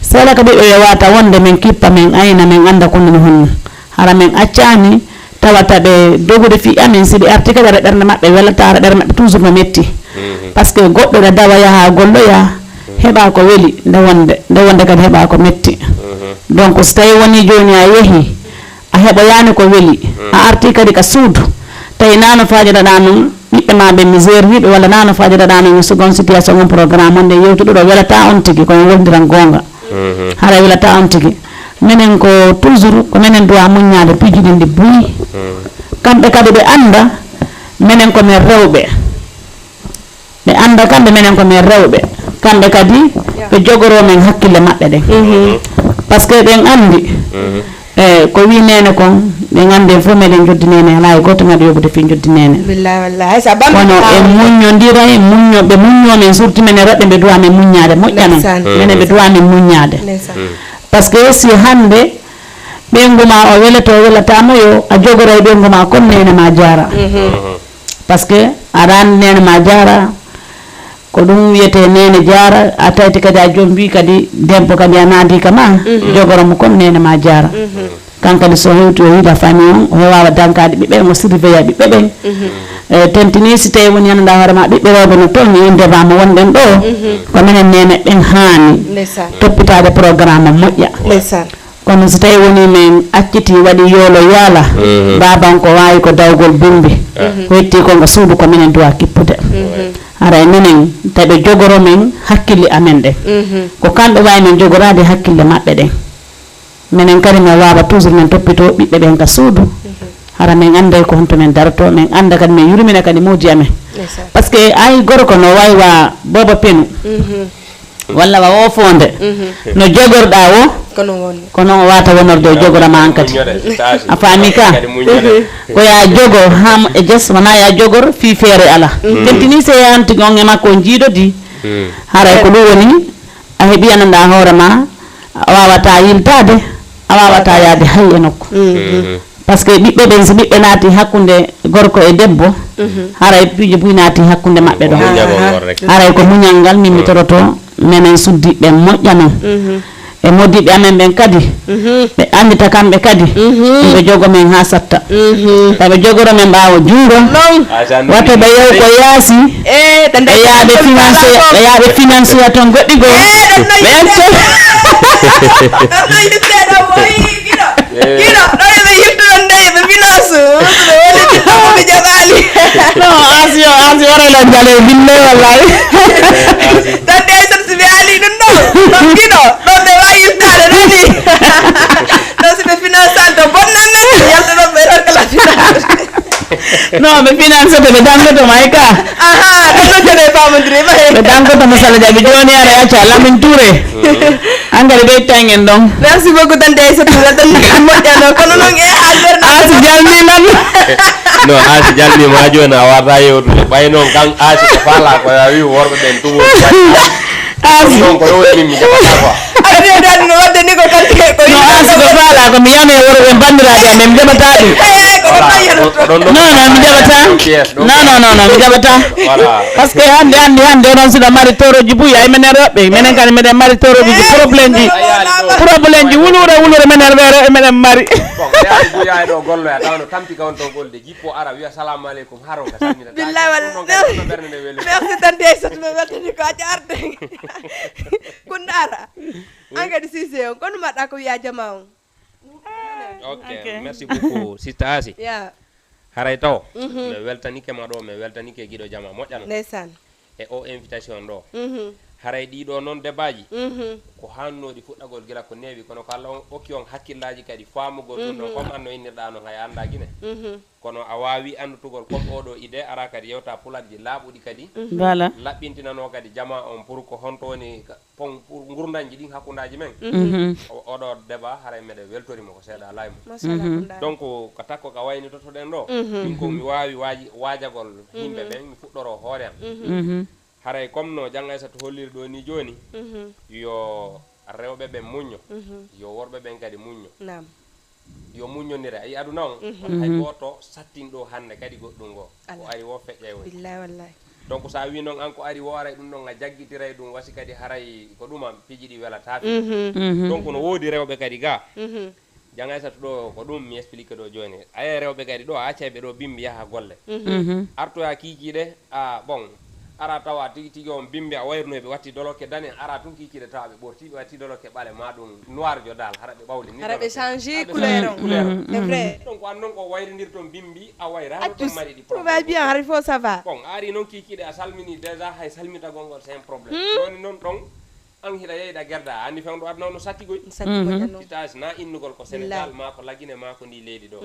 seeɗa ko ɓiɓɓe ɓe wata wonde min kippa min ayna min anda kononi honno hara min accani tawata ɓe dogude fi amen si ɓe arti kadi aɗa ɓerde maɓɓe welata aɗa ɓerde maɓɓe toujours no metti par ce que goɗɗo ɗo dawa yaha golloya heɓa ko weeli nde wonde kadi heɓa ko metti donc so tawi woni joni a yeehi a heɓoyani ko weeli a arti kadi ka suudu tawi nano fajoɗaɗa noon ɓiɓɓe ma ɓe misére wiɓe walla nano fajoɗaɗa noon second situation on programme onde yewtuɗo welata on tigui koye woldiran gonga hara welata on tigui minen ko toujours ko minen duwa muññade piiji ɗi ndi buyi kamɓe kadi ɓe anda minen komin rewɓe ɓe anda kamɓe minen komin rewɓe kamɓe kadi ɓe jogoro men hakkille maɓɓe ɗen par ce que ɓen andi ko wi nene kon ɓe gande fof meɗen joddi nene ala e goto ngaɗa yoɓude fi joddi nene kono e muñodira e muño ɓe muñomen surtout mene rewɓe ɓe duwa men muñade moƴƴa noon minen ɓe duwa men muñade par ce que si hande ɓengu ma o welato o welatama yo a jogoro e ɓengu ma comme nene ma jara par ce que aɗa andi nene ma jara ko ɗum wiyete nene jara a tawti kadi a jom mbi kadi debbo kadi a naadi kama jogoromo comme nene ma jara kankadi so hewti o yiida famille on o wawa dankade ɓiɓɓe o surveilla ɓiɓɓe ɓen tentini si tawi woni ganduɗa hoorema ɓiɓɓe rewɓe no toon ni ndebama wonɗen ɗo ko minen nene ɓen haani toppitade programme moƴƴa kono so tawi woni min acciti waɗi yoolo yaala baban ko wawi ko dawgol bimbi ko yetti konko suudu ko minen duwa kippude haray minen taɓe jogoro men hakkille amen ɗen ko kamɓe wawi men jogorade hakkille maɓɓe ɗen minen kadi min wawa toujours min toppito ɓiɓɓe ɓen ka suudu hara min anda ko honto min darto min anda kadi min yurmina kadi moodi amen par ce que ay gorko no waywa bobo penu walla wa o fonde no jogorɗa o ko noon wata wonorde o jogorama an kadi a faami ka ko ya jogo ham e jes wona ya jogor fi feere ala tentini se yanti on e makko jiidodi haray ko ɗum woni a heeɓi ananda hoorema a wawata yiltade a wawata yaade hay e nokku par ce que ɓiɓɓe ɓen so ɓiɓɓe naati hakkude gorko e debbo haray piiji buy naati hakkude maɓɓe ɗon haray ko muñal ngal min mi toroto menen suddiɓe moƴƴa noon e modiɓe amen ɓen kadi ɓe andita kamɓe kadi ɓe jogo men ha satta taɓe jogoro men ɓawo juuɗo wato ɓe yew ko yaasi ɓe yaaɓe finance ya toon goɗɗi goo asi warayla jale bille wallahi tande ay tan sibe ali ɗum ɗo giɗo ɗon ɓe wawi yiltade nani ɗon siɓe finançal to bonnan nan yalta ɗon ɓe ɗon kala finance non ɓe finance to ɓe dangoto may ka ɗon kede famodiri ɓe dangoto masala jaɓi joni ara acca Lamine Touré engrais ɓe tangen ɗon merci beaucoup tante Aissatou tan moƴƴano kono noon e asi jalni nan non asi jalnima ha joni a warta yewtude ɓay noon kan asi ko faala ko wi worɓe ɓen tumo asi ɗon ko yowtini mi jaɓata quoi aɗaɗani no wadde ni ko kante ko no asi ko faala ko mi yame worɓe bandiraɓe amen mi jaɓata ɗum non mi jaɓata non mi jaɓata par ce que hande onon siɗa mari toroji buy ay minen rewɓe minen kadi miɗen mari toroji probléme ji wulure minen rewɓe minen mari bon yaade ɗo golloya tawno tampi kawon to golde jippo ara wiya salamu aleykum haro ka salmina billahi wallahi merci tante Aissatou me weltani ko a jarde Koundara an kadi Cissé on kono mbaɗɗa ko wiya jama on ok merci beaucoup sista Asi haray taw mi weltanike ma ɗo mi weltanike guiɗo jama moƴƴano ndeysan e o invitation ɗo haray ɗiɗo noon débaji ko hannoɗi fuɗɗagol gila ko neewi kono ko Allah okki on hakkillaji kadi famugol ɗum ɗon comme anno innirɗa no hay anda guine kono a wawi andutugol comme oɗo idée ara kadi yewta pulatji laaɓuɗi kadi voilà laɓɓintinano kadi jama on pour ko honto woni pon pour gurdanji ɗin hakkudaji men oɗo débat haray meɗe weltorima ko seeɗa laymo donc ko takko ka wayni totoɗen ɗo ɗum ko mi wawi waajagol yimɓe ɓen mi fuɗɗoro hoore am haray comme no Jang Aissatou holliri ɗo ni joni yo rewɓe ɓen muñño yo worɓe ɓen kadi muñño yo muññodire ayi aduna on hay goto sattinɗo hande kadi goɗɗum go o ari wo feƴƴay woni billahi wallahi donc sa wi noon an ko ari wo aray ɗum ɗon a jaggitiray ɗum wasi kadi haray ko ɗuma piiji ɗi welataɓe donc no woodi rewɓe kadi ga Jang Aissatou ɗo ko ɗum mi explique ɗo joni aye rewɓe kadi ɗo a accayɓe ɗo bimbi yaha golle artoya kikiɗe bon ara tawa tigi tigi on bimbi a wayrunoɓe watti doloke dane ara tun kikiɗe tawa ɓe ɓortiɓe watti doloke ɓale ma ɗum noir jo dal hara ɓe ɓawli ni hara ɓe changé couleur on c'est vrai donc an noon ko wayrindir toon bimbi a wayra ɗon mari ɗi tout va bien hari fo ça va bon ari noon kikiɗe a salmini déjà hay salmitagol ngol c'est un problème joni noon ɗon an hiɗa yeyɗa gerda andi fewɗo adna ono sattigoy titasi na innugol ko sénégal ma ko lagine ma ko ndi leydi ɗo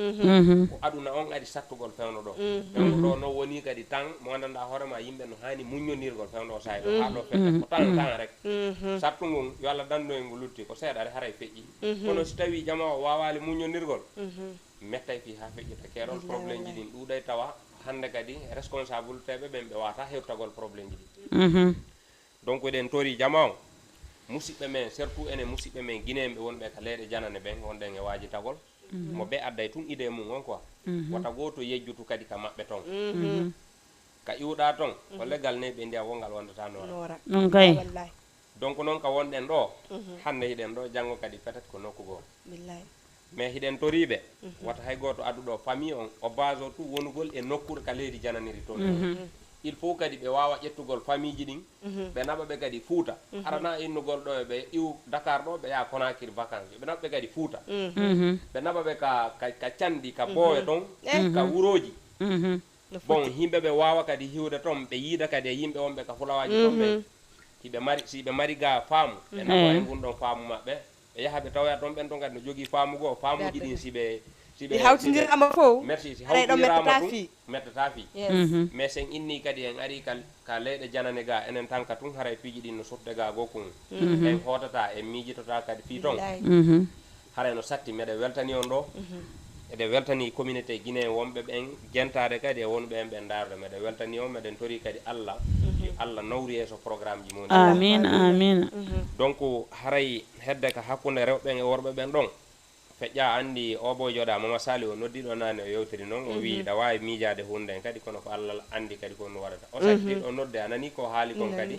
ko aduna on adi sattugol fewno ɗo fewno ɗo no woni kadi tan mo gandanɗa hoorema yimɓe no hani muññonirgol fewno o sayi ɗo ha ɗo fedde ko tan rek sattugol yo Allah danno e ngu lutti ko seeɗa haray feƴƴi kono si tawi jama o wawali muññonirgol mettay fi ha feƴƴita keɗon probléme ji ɗin ɗuuɗay tawa hande kadi responsable teɓe ɓen ɓe wata hewtagol probléme ji ɗi donc eɗen tori jama o musidɓe men surtout enen musidɓe men guinéen ɓe wonɓe ka leyɗe janane ɓen wonɗen e wajitagol mo ɓe adday tun idée mum on quoi wata goto yejjutu kadi ka maɓɓe ton ka iwɗa ton ko leggal ne ɓe ndiya wongal wondata noora kay donc noon ka wonɗen ɗo hande hiɗen ɗo janggo kadi peut être ko nokku goo mais hiɗen toriɓe wata hay goto aduɗo famille on o base o tout wonugol e nokkure ka leydi jananiri toon il faut kadi ɓe wawa ƴettugol famille ji ɗin ɓe naɓa ɓe kadi Fouta arana innugol ɗo e ɓe iw Dakar ɗo ɓe yaha Conakry vacance ɓe naɓa ɓe kadi Fouta ɓe naɓa ɓe ka Candi ka Bowe ɗon ka wuroji bon yimɓe ɓe wawa kadi hiwde toon ɓe yiida kadi e yimɓe wonɓe ka fulawaji toon ɓe siɓe mari ga faamu ɓe naɓa e ngun ɗon faamu maɓɓe ɓe yaha ɓe tawoya toon ɓen toon kadi no jogui faamu goo faamuji ɗin siɓe hawtidirama fof merci si hawtidirama ɗum mettata fi mais sen inni kadi en ari ka leyɗe janane ga enen tan ka tun haray piiji ɗin no surde ga gokkum en hotata en miijitota kadi fi toon haray no satti meɗe weltani on ɗo eɗe weltani communauté guinéen wonɓe ɓen jentade kadi e wonɓe en ɓen darde meɗe weltani on meɗen tori kadi Allah Allah nawri e so programme ji mum amin donc haray hedde ka hakkude rewɓen e worɓe ɓen ɗon feƴƴa andi o boy joɗa Mama Sali o noddiɗo nane o yewtiri noon o wi ɗa wawi miijade hunde en kadi kono ko Allah andi kadi ko no waɗata o sakkiɗo nodde a nani ko haali kon kadi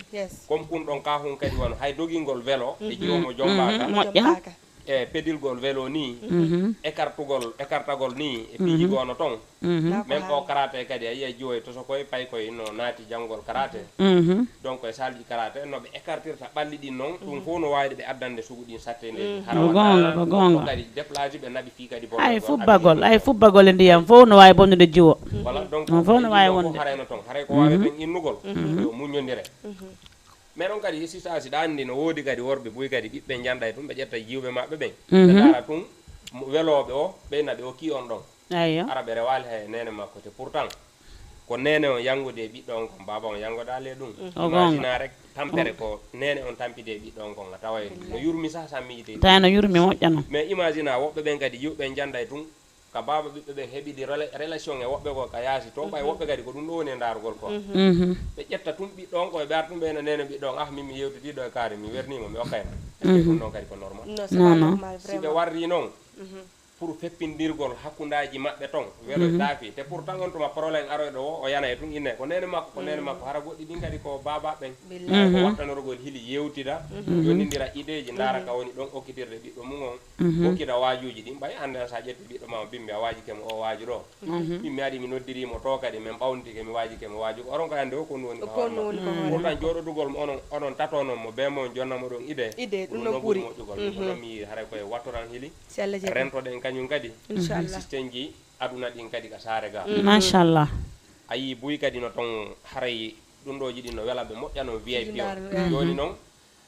comme kun ɗon ka hun kadi wono hay dogingol vélo e jiwomo jombaka e pedilgol vélo ni écartagol ni e piiji gono toon même o karaté kadi a yiya jiwoy to sokoye pay koye no naati janggol karaté donc e salji karaté noɓe écartirta ɓalli ɗin noon ɗum fof no wawide ɓe addande sugu ɗin sattede ko gonga kadi déplacé ɓe naɓi fi kadi ay fubbagol e ndiyam fof no wawi bonnude jiwo voilà donc fof no wawi wonde harayno toon haray ko wawi ɓen innugol yo muññodire mais ɗon kadi sisa siɗa andi no woodi kadi worɓe ɓoyi kadi ɓiɓɓe janɗa e tum ɓe ƴetta jiwɓe maɓɓe ɓen ɓe dara tum weloɓe o ɓeyna ɓe o ki on ɗon ara ɓe rewali hay nene makko te pourtant ko nene on yangude e ɓiɗɗo on kon baba on yangodale ɗum imagina rek tampere ko nene on tampide e ɓiɗɗo on kon a tawa no yurmi sa sammiji tawi no yurmi moƴƴano mais imagina woɓɓe ɓen kadi yiwɓe janda e tum ka baba ɓiɓɓe ɓen heɓidi relation e woɓɓe ko ka yaasi to ɓay woɓɓe kadi ko ɗum ɗo woni e darugol ko ɓe ƴetta tum ɓiɗɗo on koye ɓe ar tum ɓeyno nene ɓiɗɗo on min mi yewtitiɗo e kaari mi wernima mi okkayma ɗum ɗon kadi ko normal si ɓe warri noon pour feppindirgol hakkundaji maɓɓe ton welo daafi te pourtant on tuma probléme aroyɗo o yana e tun inne ko nene makko hara goɗɗi ɗin kadi ko baba ɓen ko wattanorgol hili yewtida yonidira idée ji dara ka woni ɗon okkitirde ɓiɗɗo mum on okkida wajuji ɗin ɓay hande sa ƴetti ɓiɗɗo ma bimmi a waji kemo o waaju ɗo bimmi ari mi noddirimo to kadi min ɓawntike mi waji kemo waaju oron ko hande o ko woni pourtant joɗodugol mo onon tatonon mo be mon jonnamo ɗon idée ɗum no ɓuuri moƴƴugol ɗum mi haray koye wattoran hili rentoɗen kañum kadi système ji aduna ɗin kadi ka saare ga machallah a yi buy kadi no ton haray ɗum ɗoji ɗin no welaɓe moƴƴano VIP o joni noon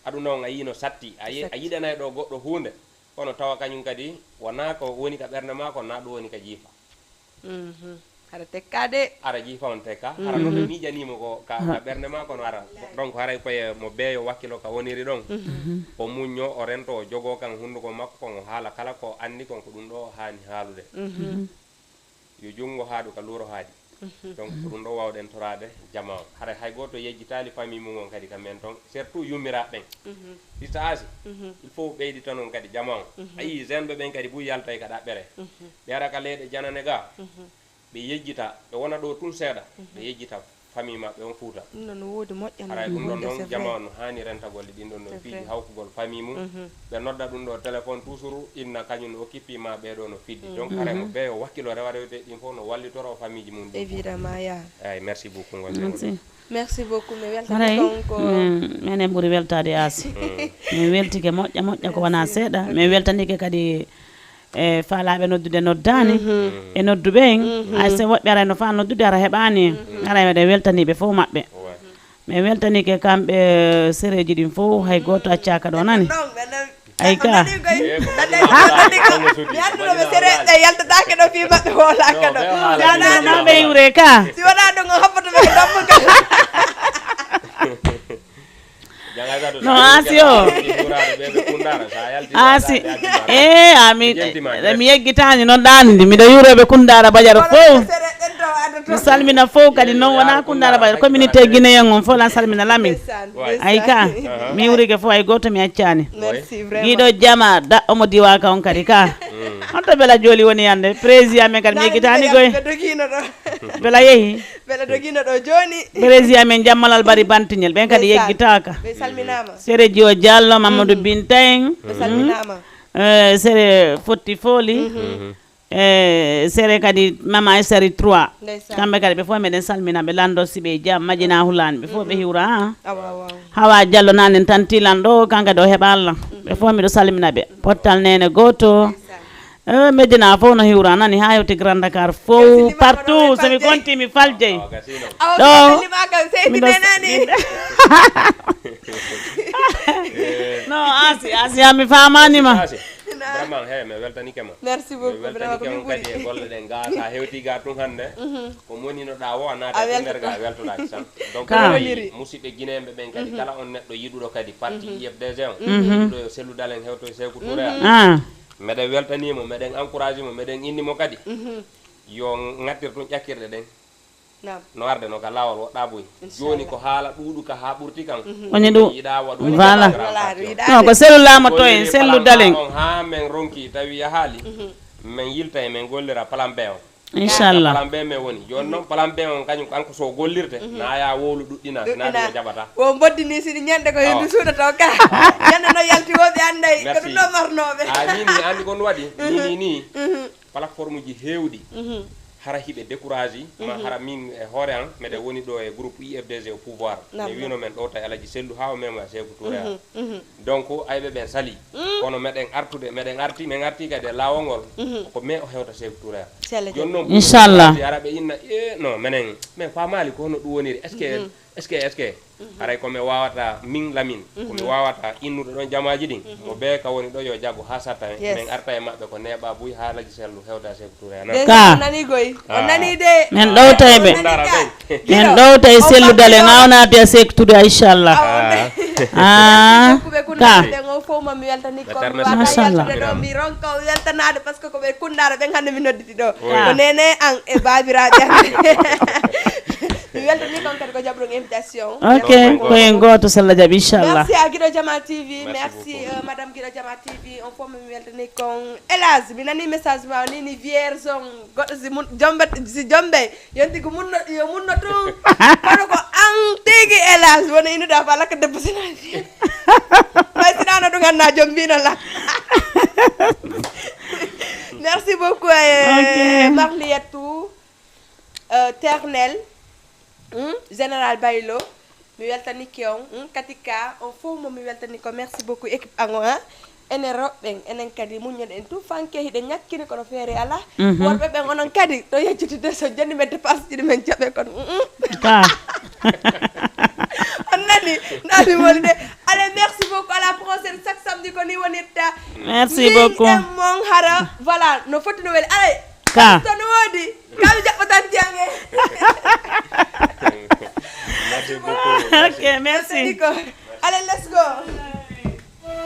aduna on a yi no satti a yiɗanay ɗo goɗɗo hunde kono tawa kañum kadi wona ko woni ka ɓerde ma ko na ɗum woni ka jiifa ara tekka de ara jiifa on tekka hara noon ɓe miijanimo ko ka ɓerde ma kono ara donc haray koye mo beeyo wakkilo ka woniri ɗon o muñño o rento o jogo kan hunduko makko kon o haala kala ko andi kon ko ɗum ɗo hani haalude yo jungo haɗu ka luuro haadi donc ko ɗum ɗo wawɗen torade jama o haray hay goto yejjitali famille mum on kadi kamen toon surtout yummiraɓe ɓen ɗitta asi il faut ɓeydita noon kadi jama o a yi jeune ɓe ɓen kadi buy yalta e ka ɗaɓɓere ɓe ara ka leyɗe janane ga ɓe yejjita ɓe wona ɗo tun seeɗa ɓe yejjita famille maɓɓe on Fouta haray ɗum ɗon ɗon jama no hani rentagolle ɗin ɗon no fiiji hawkugol famille mum ɓe nodda ɗum ɗo téléphone toujours inna kañum no occupima ɓeɗo no fiddi donc haray mo ɓeyo wakkilo rewa rewde ɗin fof no wallitoro famille ji mum évidemment ya ay merci beaucoup merci beaucoup mi weltani donc minen ɓuuri weltade Asi mi weltike moƴƴa ko wona seeɗa mi weltanike kadi e faalaɓe noddude noddani e nodduɓe en hay so woɓɓe ara no fa noddude ara heɓani ara weɗe weltaniɓe fof maɓɓe mi weltanike kamɓe séréji ɗin fof hay goto accaka ɗo nani ay ka mi andunoɓe séréɓe yaltatake ɗo fi maɓɓe wolaka ɗo naɓe iwre ka si wona ɗum o hoppotoɓe ko dammugal no asi o asi mi yeggitani noon ɗanidi miɗo yuroɓe Kundara Badiara fof mi salmina fof kadi noon wona Kundara Badiara communauté guinéen on fof lan salmina lamin ay ka mi yurike fof ay goto mi accani guiɗo jama da omo diwa ka on kadi ka on to bela joli woni yande président men kadi mi yeggitani koye bela yeehi beele dogino ɗo joni président men jammalal bari bantiñel ɓen kadi yeggitaka sere Dio Diallo Mamadou Bintayen sere Fotti Foli sere kadi mama seri 3 kamɓe kadi ɓe fof meɗen salmina ɓe lando siɓe jam majina hulani ɓe fof ɓe hiwra Hawa Diallo nanen tan tilan ɗo kanka ɗo heɓa Allah ɓe fof miɗo salmina ɓe pottal nene goto Medina fof no hiwra nani ha hewti Grand Dakar fof partout somi konti mi faljey ɗo no asi mi famanima vraiment he mi weltanike ma merci beaucoup vraiment ko kadi e golle ɗe ga sa hewti ga tun hande ko moninoɗa o a naata e nder ga weltoɗaki tan donc musidɓe guinéɓe ɓen kadi kala on neɗɗo yiɗuɗo kadi parti IFDG on yiɗuɗo selludalen hewto Sékou Touré meɗen weltanimo meɗen encouragé mo meɗen innimo kadi yo gattir tun ƴakkirɗe ɗen no arde no ka lawol woɗɗa boyi joni ko haala ɗuɗu ka ha ɓurti kan oni ɗum yiɗa waɗu voilà non ko sellulama to en selludalen on ha men ronki tawi a haali men yilta e men gollira plan B on inchallah plan B men woni joni noon plan B on kañum kanko so gollirte na ya wowlu ɗuɗɗina sinade ko jaɓata o boddini siɗi ñande ko hendu suudato ka ñande no yalti woɓe anday ko ɗum ɗo marnoɓe min mi andi kon waɗi ni plateforme ji hewɗi hara hiɓe découragé ma hara min e hoore an meɗen woni ɗo e groupe IFDG au pouvoir mi wino men ɗo tawi Alaji Sellu ha o mema Sékou Touré donc ayɓe ɓen sali kono meɗen artude meɗen arti min arti kadi e lawol ngol ko mais o hewta Sékou Touré joni noon inchallah ara ɓe inna non minen min famali ko hono ɗum woniri est ce que haray komi wawata min lamin komi wawata innude ɗon jamaji ɗin mo ɓe ka woni ɗo yo jaggo ha satta min arta e maɓɓe ko neɓa buy ha Alaji Sellu hewta Sékou Touré nani goy o nani de men ɗowtayɓe men ɗowta e selludale gawnade e Sékou Touré inchallah ka o fof mami weltani komi wata yaltude ɗo mi ronka o weltanade par ce que koɓe Kundara ɓen hande mi nodditi ɗo ko nene an e babiraɓe mi weltani kon kadi ko jaɓɗon invitation ok koyen goto so Allah jaaɓi inchallah merci à Guiɗo Jama TV merci madame Guiɗo Jama TV on fof mami weltani kon hélas mi nani message ma nini vierge on goɗɗo si jombe yonti ko yo munno tun kono ko an tigi hélas wona innuɗa fa lakka debbo sinadi may sinano ɗum ganna joom mbino la merci beaucoup Marlietou Ternel Général Baylo mi weltani ki on Katika on fof mo mi weltani ko merci beaucoup équipe ango enen roɓɓen enen kadi muññoɗe en tout fanke hiɗe ñakkini kono feere ala worɓe ɓen onon kadi to yejjitude so jonni men dépense jiɗi men jaɓe kono on nani nami woni de allez merci beaucoup à la prochaine chaque samedi ko ni wonirta merci beaucoup mon hara voilà no foti no weeli allez to no woodi kami jaɓɓatan jange merci beaucoup ok merci allez laisse